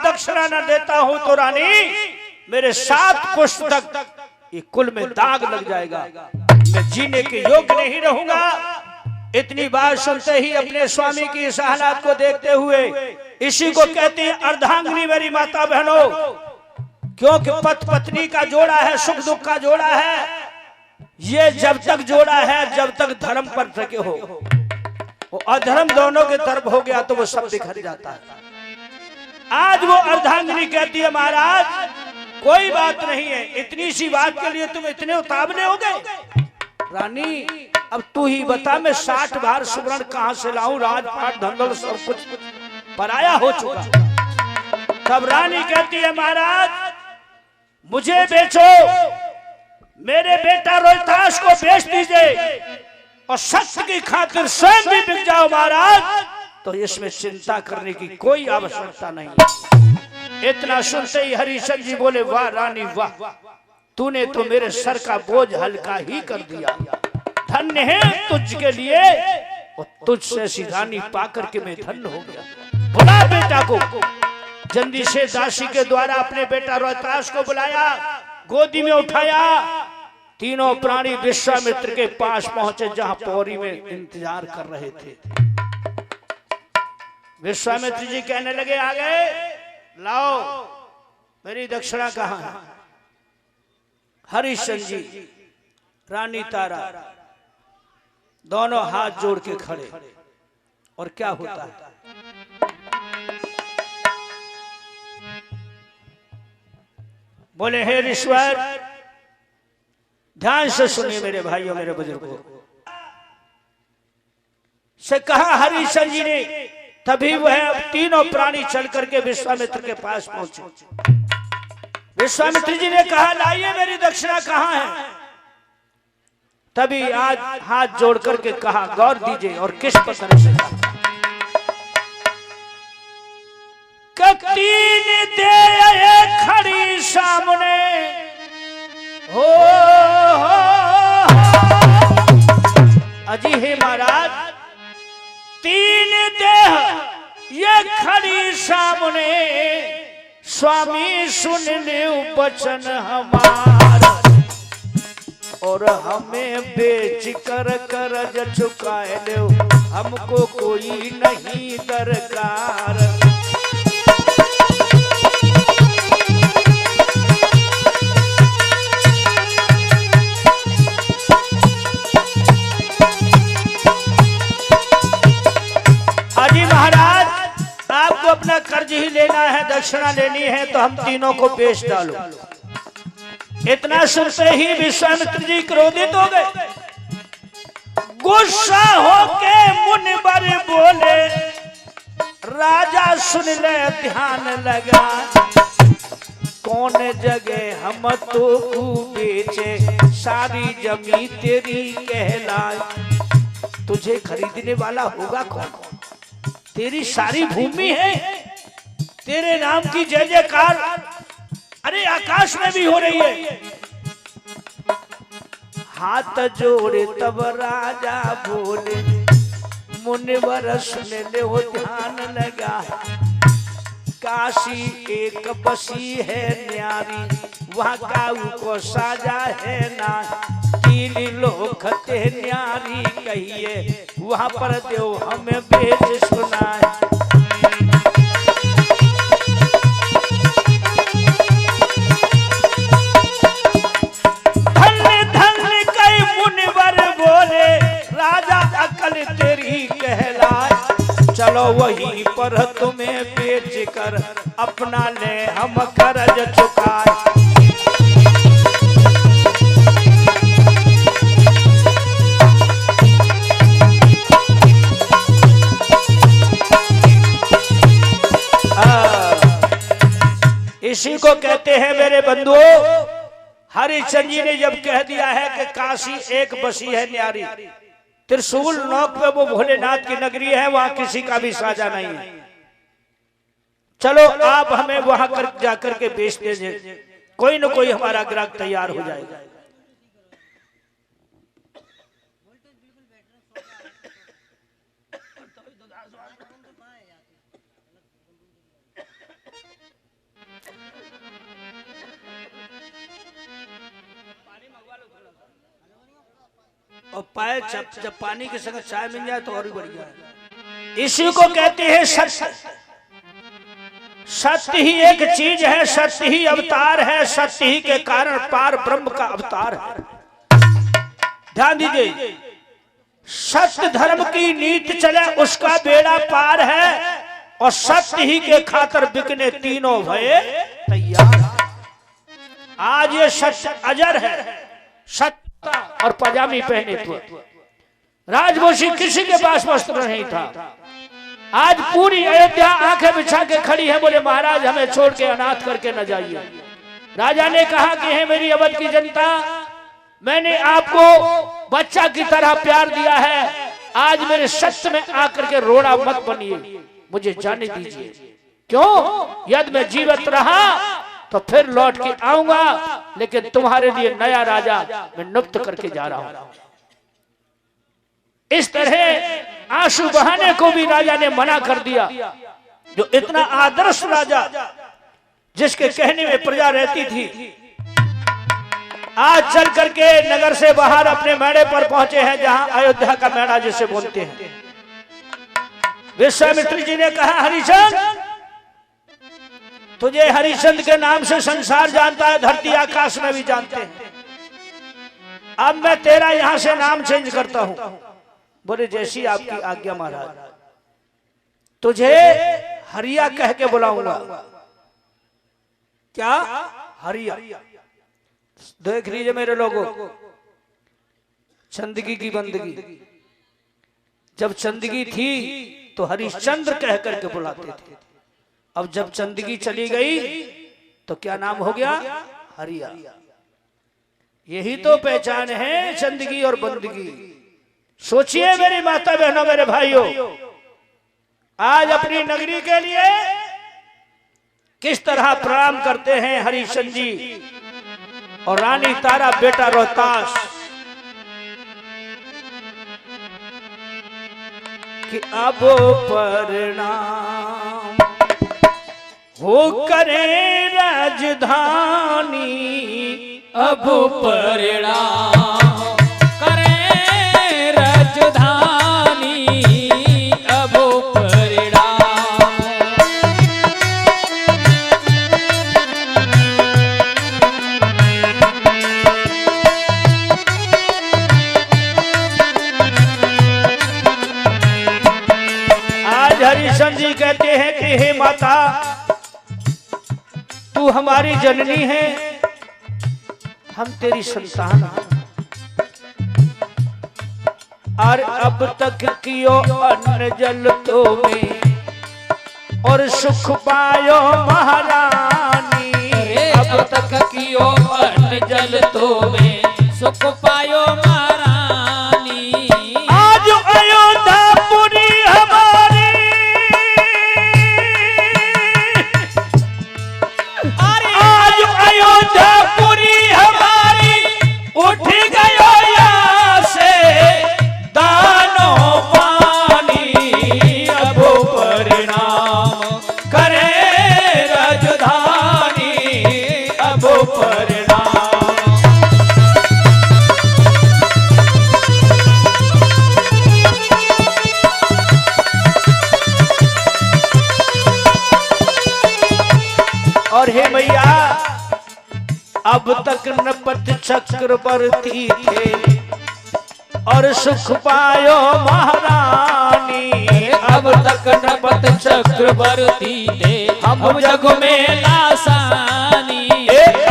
दक्षिणा न देता हूं तो रानी मेरे 7 पुस्तक ये कुल में दाग लग जाएगा, मैं जीने के योग्य नहीं रहूंगा। इतनी बात सुनते ही अपने स्वामी की इस हालात को देखते हुए, इसी को कहते हैं अर्धांगिनी मेरी माता बहनों, क्योंकि पति पत्नी का जोड़ा है, सुख दुख का जोड़ा है। ये जब तक जोड़ा है जब तक धर्म पर टिके हो, वो अधर्म दोनों के तरफ हो गया तो वो सब बिखर जाता है। आज वो अर्धांगिनी कहती है महाराज कोई बात नहीं है, इतनी सी बात के लिए तुम इतने उतावले हो गए। रानी अब तू ही बता, मैं 60 भार सुवर्ण कहां से लाऊं, राजपाट धन सब कुछ पराया हो चुका। तब रानी कहती है महाराज मुझे बेचो, मेरे बेटा रोहिताश को बेच दीजिए और सत्य की खातिर स्वयं भी बिक जाओ महाराज, तो इसमें चिंता करने की कोई आवश्यकता नहीं। इतना सुनते ही हरिश्चंद्र जी बोले वाह रानी वाह, तूने तो मेरे सर का बोझ हल्का ही कर दिया। धन्य है तुझ के लिए और तुझसे ऐसी रानी पाकर के मैं धन्य हो गया। बुला बेटा को। जल्दी से दासी के द्वारा अपने बेटा रोहिताश को बुलाया, गोदी में उठाया। तीनों प्राणी विश्वामित्र के पास पहुंचे जहां पौरी में इंतजार कर रहे थे। विश्वामित्र जी कहने लगे आ गए, लाओ मेरी दक्षिणा कहां है। हरिश्चंद्र जी रानी तारा दोनों हाथ जोड़ के खड़े, और क्या होता है बोले हे ईश्वर ध्यान से सुनिए मेरे भाइयों मेरे बुजुर्गों। से कहा हरिश्चंद्र जी ने, तभी वह तीनों प्राणी चल करके विश्वामित्र के पास पहुंचे। विश्वामित्र जी ने कहा लाइए मेरी दक्षिणा कहां है। तभी आज हाथ जोड़ करके कहा गौर दीजिए, और किस प्रकार से तीन दे खड़ी सामने हो अजी हे महाराज, तीन देह ये खड़ी सामने, स्वामी सुन ले वचन हमारा, और हमें बेच कर कर्ज चुकाए लो, हमको कोई नहीं दरकार। अजी महाराज आपको अपना कर्ज ही लेना है, दक्षिणा लेनी है, तो हम तीनों को बेच डालो। इतना सुनते ही विश्वामित्र जी क्रोधित हो गए। गुस्सा होके मुनिवर बोले राजा सुन ले ध्यान लगा, कौन जगह हम तो बेचे, सारी जमी तेरी कहलाए। तुझे खरीदने वाला होगा कौन? तेरी सारी भूमि है, तेरे नाम की जय जयकार अरे आकाश में भी हो रही है। हाथ जोड़े तब राजा बोले, मुनिवर सुन ले वो ध्यान लगा, काशी एक बसी है न्यारी, वहाँ काऊ को साजा है ना, तीन लोग खते न्यारी कहिए वहां पर देव हमें बेच सुनाए। धन्य धन्य कई मुनिवर बोले राजा अकल तेरी कहलाए। चलो वहीं पर तुम्हें बेच कर अपना ले हम कर्ज चुकाए। इसी को कहते हैं मेरे बंधुओं, हरिश्चंद्र जी ने जब कह दिया है कि काशी एक बसी है न्यारी, त्रिशूल नौक पे वो भोलेनाथ की नगरी है, वहां किसी का भी साझा नहीं है। चलो आप हमें वहां कर जाकर के बेच दीजिए, कोई न कोई हमारा ग्राहक तैयार हो जाएगा। और पाए जब पानी के संग चाय मिल जाए तो और भी बढ़िया है। इसी को कहते हैं सत्य। सत्य ही एक चीज है, सत्य ही अवतार है, सत्य ही के कारण पार ब्रह्म का अवतार है। ध्यान दीजिए, सत्य धर्म की नीति चले उसका बेड़ा पार है, और सत्य ही के खातर बिकने तीनों भये तैयार है। आज ये सत्य अजर है, सत्य और पजामी पहने तो राजवंशी किसी के पास वस्त्र नहीं था। आज पूरी अयोध्या आंखें बिछा के खड़ी है, बोले महाराज हमें छोड़ के अनाथ करके न जाइए। राजा ने कहा कि हे मेरी अवध की जनता, मैंने आपको बच्चा की तरह प्यार दिया है, आज मेरे सत्य में आकर के रोड़ा मत बनिए, मुझे जाने दीजिए। क्यों? यदि मैं जीवित रहा तो फिर लौट के आऊंगा, लेकिन तुम्हारे लिए नया राजा मैं नियुक्त करके जा रहा हूं। इस तरह आंसू बहाने को भी राजा ने मना कर दिया। जो इतना आदर्श राजा, जिसके कहने में प्रजा रहती थी, आज चल करके नगर से बाहर अपने मेड़े पर पहुंचे हैं, जहां अयोध्या का मेड़ा जिसे बोलते हैं। विश्वामित्र जी ने कहा, हरिश्चंद्र तुझे हरिश्चंद्र के नाम से संसार जानता है, धरती आकाश में भी जानते हैं। अब मैं तेरा यहां से नाम चेंज करता हूं। बोले जैसी आपकी आज्ञा महाराज। तुझे हरिया कह के बुलाऊंगा। क्या? हरिया। देख लीजिए मेरे लोगों, चंदगी की बंदगी, जब चंदगी थी तो हरिश्चंद्र कह करके बुलाते थे। अब जब चंदगी चली गई तो क्या नाम हो गया? हरिया। यही तो पहचान है चंदगी और बंदगी। सोचिए मेरी माता बहनों, मेरे भाइयों, आज अपनी नगरी के लिए किस तरह प्रणाम करते हैं हरिश्चंद्र जी और रानी तारा बेटा रोहतास कि अब परिणाम हो करे राजधानी, अब परिणाम करे राजधानी, अब परिणाम। आज हरिश्चंद्र जी कहते हैं कि हे माता, तू हमारी जननी है, हम तेरी संतान हैं, और अब तक कियो अन्न जल तो में और सुख पायो महारानी। अब तक कियो अन्न जल तो में सुख पायो महारानी। आज अयोध्यापुरी हमारी, आज अयोध्यापुरी हमारी उठ गयो यहाँ से दानो पानी। अब परिणाम करे राजधानी, अब परिणाम। अब तक नपत चक्रवर्ती थे और सुख पायो महारानी। अब तक नपत चक्रवर्ती थे हम जग में लासानी।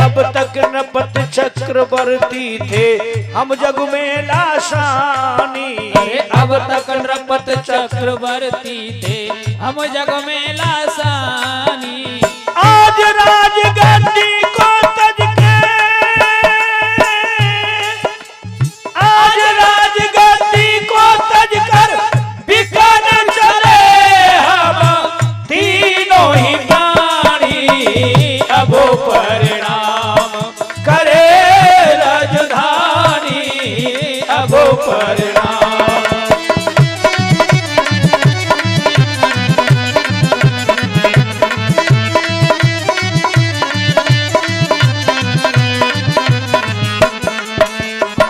अब तक नपत चक्रवर्ती थे हम जग में लासानी। अब तक नपत चक्रवर्ती थे हम जग में लासानी। आज राजगद्दी को तज के, आज राजगद्दी को तज कर बिकन चले हम तीनों ही प्राणी। अब परिणाम करे राजधानी, अब परिणाम।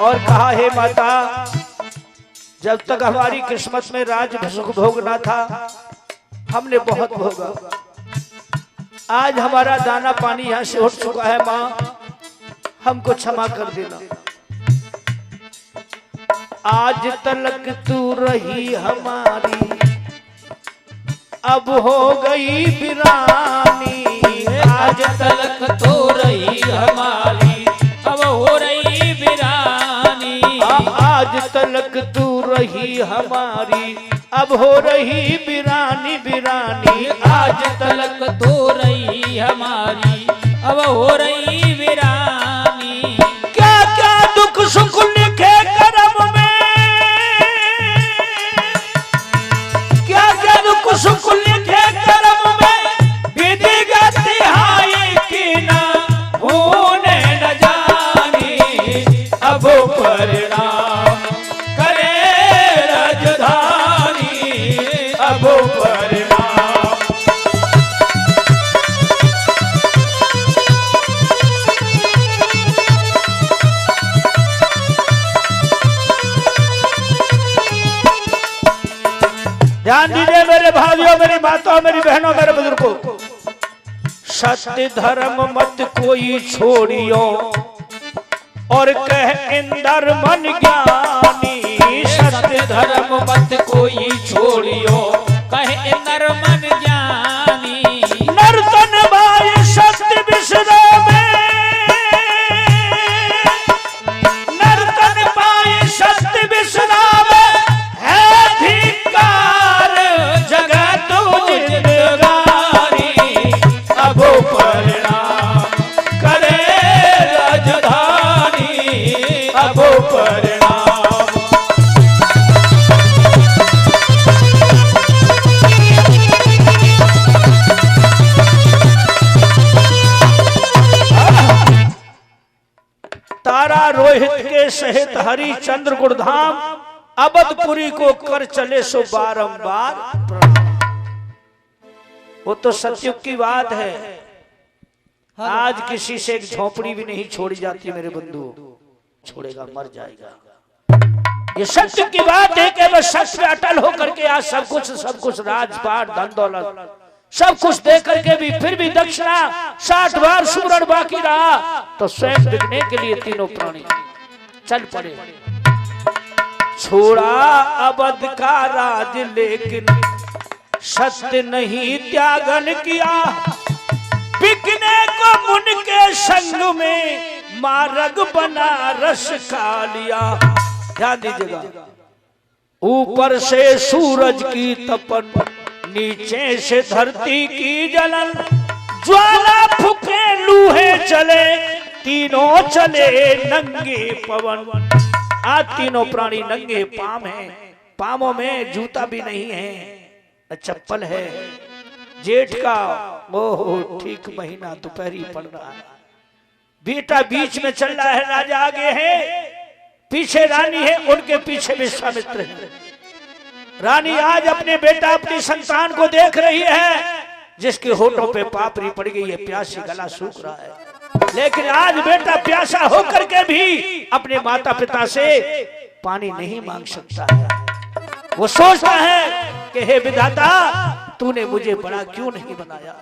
और कहा हे माता, जब तक हमारी किस्मत में राज सुख भोगना था हमने बहुत भोगा। आज हमारा दाना पानी यहाँ से उठ चुका है माँ, हमको क्षमा कर देना। आज तलक तू रही हमारी, अब हो गई वीरानी। आज तलक तो रही हमारी, अब हो रही वीरानी। आज तलक तू रही हमारी, अब हो रही वीरानी वीरानी। आज तलक तो रही हमारी, अब हो रही वीरानी। क्या क्या दुख सुख लिखे करम में, क्या क्या दुख सुख लिखे करम में, विधि गति हाई की ना होने न जानी। अब परिणाम करे राजधानी, अब परिणाम। ध्यान दीजिए मेरे भाइयों, मेरी माताओं, मेरी बहनों, मेरे बुजुर्गों। सत्य धर्म मत कोई छोड़ियो और कह इंदर मन ज्ञानी। सत्य धर्म मत कोई छोड़ियो, कहे इंदर मन ज्ञानी। नर्तन बाई सत्य विश्रामे, नर्तन बाई सत्य विश्रामे है धिक्कार जगत जिंदगानी। अब परिणाम करे राजधानी, अब परिणाम। तारा रोहित के सहित हरिचंद्र गुड़धाम अवधपुरी को कर चले सो बारंबार प्रणाम। वो तो सतयुग की बात है। आज किसी से एक झोपड़ी भी नहीं छोड़ी जाती मेरे बंधु, छोड़ेगा मर जाएगा। ये सत्य की बात है कि बस सच पे अटल होकर के आज सब कुछ राजपाट धन दौलत सब कुछ दे करके भी फिर भी दक्षिणा 60 बार सुमरण बाकी रहा तो स्वयं बिकने के लिए तीनों प्राणी चल पड़े। छोड़ा अवध का राज लेकिन सत्य नहीं त्यागन किया, बिकने को मुन के संग में मार्ग बना रस खा लिया। ध्यान दीजिएगा, ऊपर से सूरज की तपन, नीचे से धरती की जलन, ज्वाला फूके लूहे चले, तीनों चले नंगे पवन। आज तीनों प्राणी नंगे पाम हैं, पामों में जूता भी नहीं है, चप्पल है। जेठ का ओह ठीक महीना दोपहरी पड़ रहा है, बेटा बीच में चल रहा है, राजा आगे है, पीछे रानी है, उनके पीछे विश्वामित्र है। रानी आज अपने बेटा अपनी संतान को देख रही है, जिसके होठों पे पापड़ी पड़ गई है, प्यासी गला सूख रहा है, लेकिन आज बेटा प्यासा होकर के भी अपने माता पिता से पानी नहीं मांग सकता है। वो सोचता है कि हे विधाता, तूने मुझे बड़ा क्यों नहीं बनाया?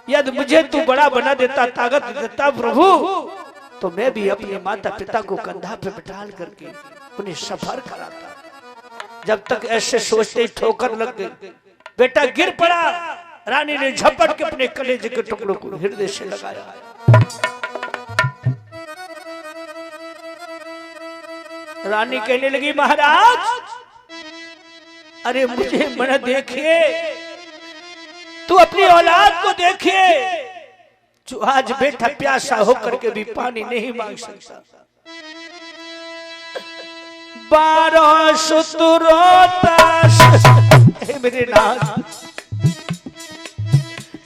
यदि मुझे तू बड़ा बना देता, ताकत देता प्रभु, तो मैं भी अपने माता पिता को कंधा पे बिठाल करके उन्हें सफर कराता। जब तक ऐसे सोचते ही ठोकर लग गई, बेटा गिर पड़ा। रानी ने झपट के अपने कलेजे के टुकड़ों को हृदय से लगाया। रानी कहने लगी, महाराज अरे मुझे मन देखिए, तू अपनी औलाद को देखिए, जो आज बेटा प्यासा होकर के भी पानी नहीं मांग सकता। 12 सुतरोतास, मेरे नाथ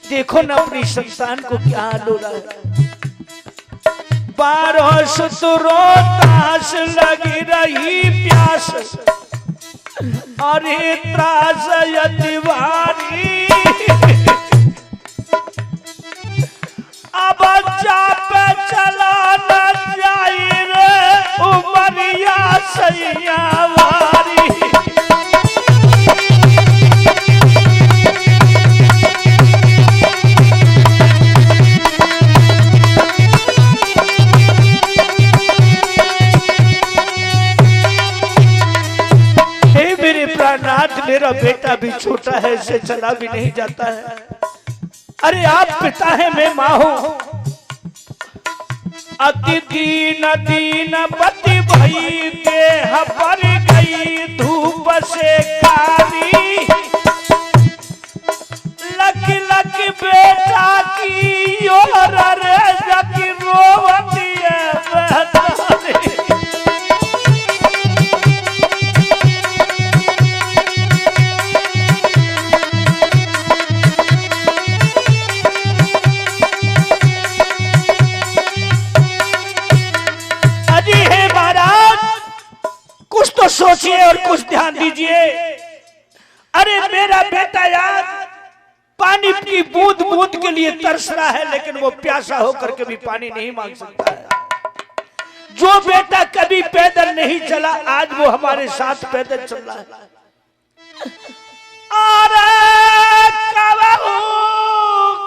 देखो ना अपनी संतान को क्या हाल हो रहा है। 12 सुतरोतास लगी रही प्यास, अरे त्रास यतिवारी। अब चाप चला न जाई रे उमरिया सैया वारी। मेरा बेटा भी छोटा है, इसे चला भी नहीं जाता है। अरे आप पिता है, मैं माँ हूँ। अति दीन दीन पति भई देह पर गई धूप से काली। लक लक बेटा की ओर रे जकी रोवती है। कुछ तो सोचिए और कुछ ध्यान दीजिए। अरे मेरा बेटा यार पानी की बूंद बूंद के लिए तरस रहा है, लेकिन वो प्यासा होकर के भी पानी नहीं मांग सकता है। जो बेटा कभी पैदल नहीं चला, आज वो हमारे साथ पैदल चल रहा है। अरे कबहू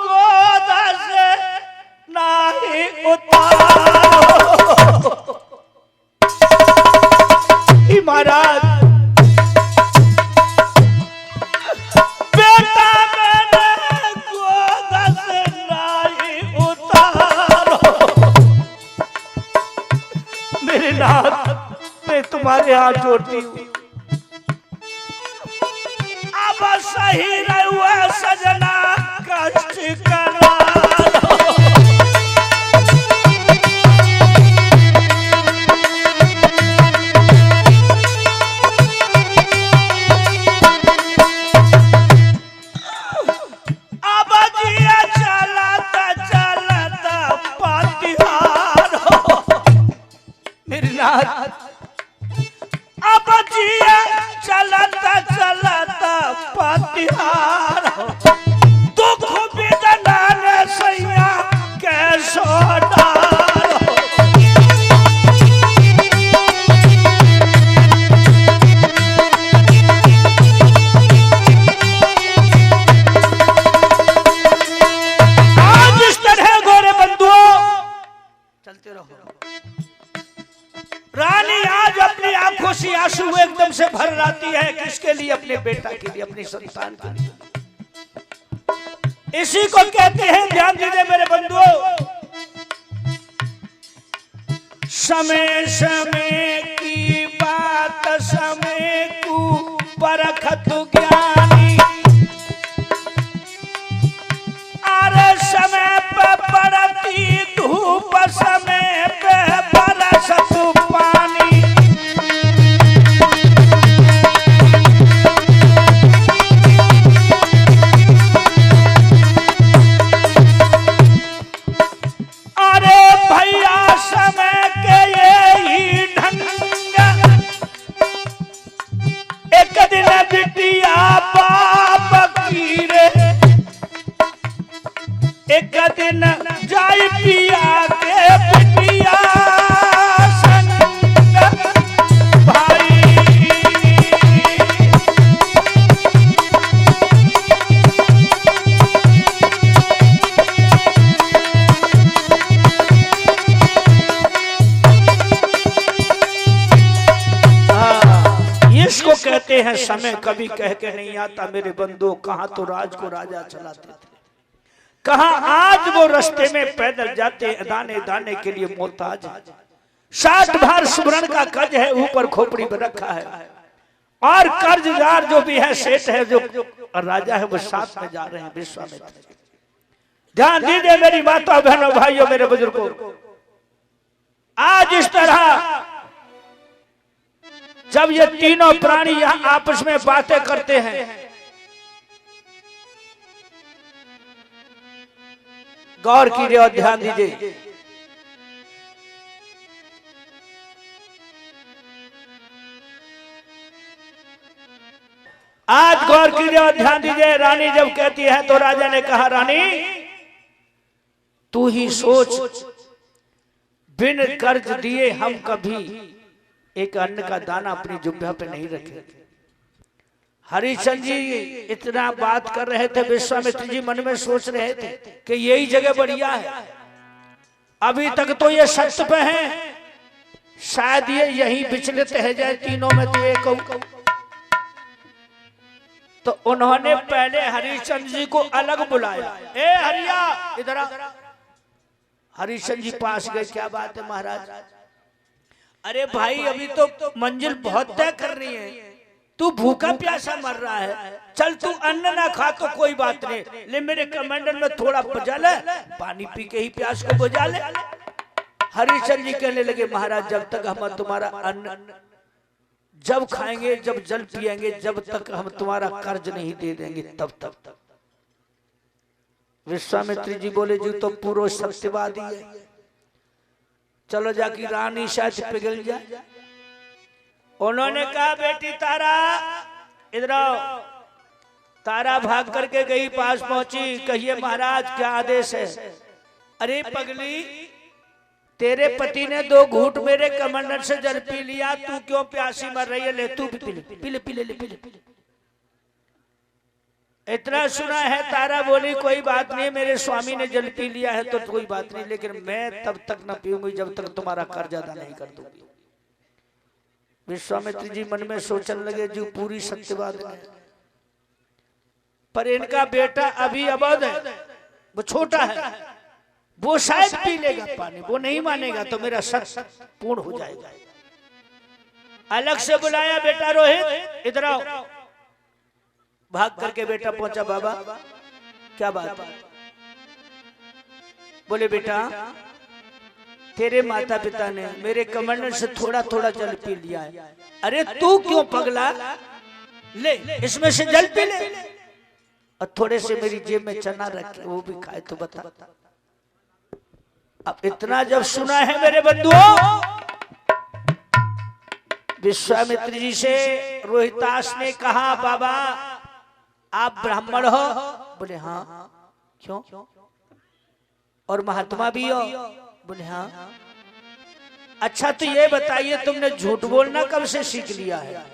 गोद से नहीं उतारो महाराज। बेटा मैंने गोद से नहीं उतारो। मेरे नाथ मैं तुम्हारे हाथ जोड़ती हूँ, अब सही रहुआ सजना कष्ट करा। अब जिया चलता चलता पतिहार, दुख बिदना ने सैया कैसो डारो। आज इस तरह गोरे बंधुओं चलते रहो। रानी आज अपनी आंखों से आंसू एकदम से भर आती है। किसके लिए? अपने बेटा के लिए, अपनी संतान के लिए। इसी को कहते हैं, ध्यान दीजिए मेरे बंधुओं, समय समय की बात समय को परखत ज्ञानी। अरे समय पे पड़ती धूप, समय पे बरसत पानी। अरे भैया समय के यही ढंग कहते हैं समय कभी कह के नहीं आता मेरे बंधुओं, कहाँ तो राज को राजा चलाते थे, कहाँ आज वो रास्ते में पैदल जाते दाने दाने के लिए मोहताज। 60 भार सुवर्ण का कर्ज है ऊपर खोपड़ी में रखा है, और कर्जदार जो भी है सेठ है जो राजा है वो साथ में जा रहे हैं विश्वामित्र। ध्यान दीजिए मेरी माता बहनों भाइयों मेरे बुजुर्गों, आज इस तरह जब ये तीनों प्राणी यहां आपस में बातें करते हैं, गौर कीजिए और ध्यान दीजिए। आज गौर कीजिए और ध्यान दीजिए। रानी जब कहती है तो राजा ने कहा, रानी तू ही सोच, बिन कर्ज दिए हम कभी एक अन्न का दाना अपनी जुब्बा पे नहीं रखे। हरिश्चंद्र जी इतना बात कर रहे थे, विश्वामित्र जी मन में सोच रहे थे कि यही जगह बढ़िया है, अभी तक तो ये सत्य पे हैं, शायद ये यही विचलित है जाए तीनों में तो एक। तो उन्होंने पहले हरिश्चंद्र जी को अलग बुलाया, ए हरिया इधर आ। हरिश्चंद्र जी पास गए, क्या बात है महाराज? अरे भाई अभी तो मंजिल बहुत तय कर रही है, तू भूखा प्यासा मर रहा है, चल तू अन्न ना खा तो कोई बात नहीं, ले मेरे कमंडल में थोड़ा बुझा ले, पानी पी के ही प्यास को बुझा ले। हरिश्चंद्र जी कहने लगे, महाराज जब तक हम तुम्हारा अन्न जब खाएंगे, जब जल पिएंगे, जब तक हम तुम्हारा कर्ज नहीं दे देंगे तब तक। विश्वामित्र जी बोले, जी तो पूरा सत्यवादी है, चलो जाके रानी शायद पिघल जाए। उन्होंने कहा, बेटी तारा इधर आओ। तारा भाग करके गई, पास पहुंची, कहिए महाराज क्या आदेश है? अरे पगली, तेरे पति ने 2 घूंट मेरे कमंडल से जल पी लिया, तू क्यों प्यासी मर रही है? ले तू भी पी ले, पी ले, पी ले, पी ले। इतना सुना है। तारा बोली, कोई बात नहीं, मेरे स्वामी ने जल पी लिया है तो कोई बात नहीं, लेकिन मैं तब तक न पीऊंगी जब तक तुम्हारा कर्ज अदा नहीं कर दूंगी। विश्वामित्र जी मन में सोचने लगे, जो पूरी सत्यवाद है, पर इनका बेटा अभी अबोध है, वो छोटा है, वो शायद पी लेगा पानी, वो नहीं मानेगा तो मेरा सत्य पूर्ण हो जाएगा। अलग से बुलाया, बेटा रोहित इधर आओ। भाग करके बेटा पहुंचा, बाबा क्या बात? बोले, बेटा तेरे माता पिता ने मेरे कमंडल से थोड़ा थोड़ा जल पी लिया है। अरे तू क्यों पगला, ले इसमें से जल पी ले, और थोड़े से मेरी जेब में चना रखे, वो भी खाए तो बता। अब इतना जब सुना है मेरे बंधुओं, विश्वामित्र जी से रोहितास ने कहा, बाबा आप ब्राह्मण हो? बोले हाँ। क्यों? और महात्मा भी हो? बोले हाँ। अच्छा तो ये बताइए, तुमने झूठ बोलना कब से सीख लिया है?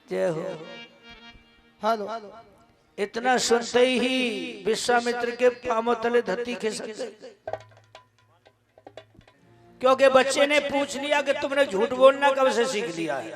जय हो। हेलो। इतना सुनते ही विश्वामित्र के पांवों तले धरती खिसक गई, क्योंकि बच्चे ने पूछ लिया कि तुमने झूठ बोलना कब से सीख लिया है।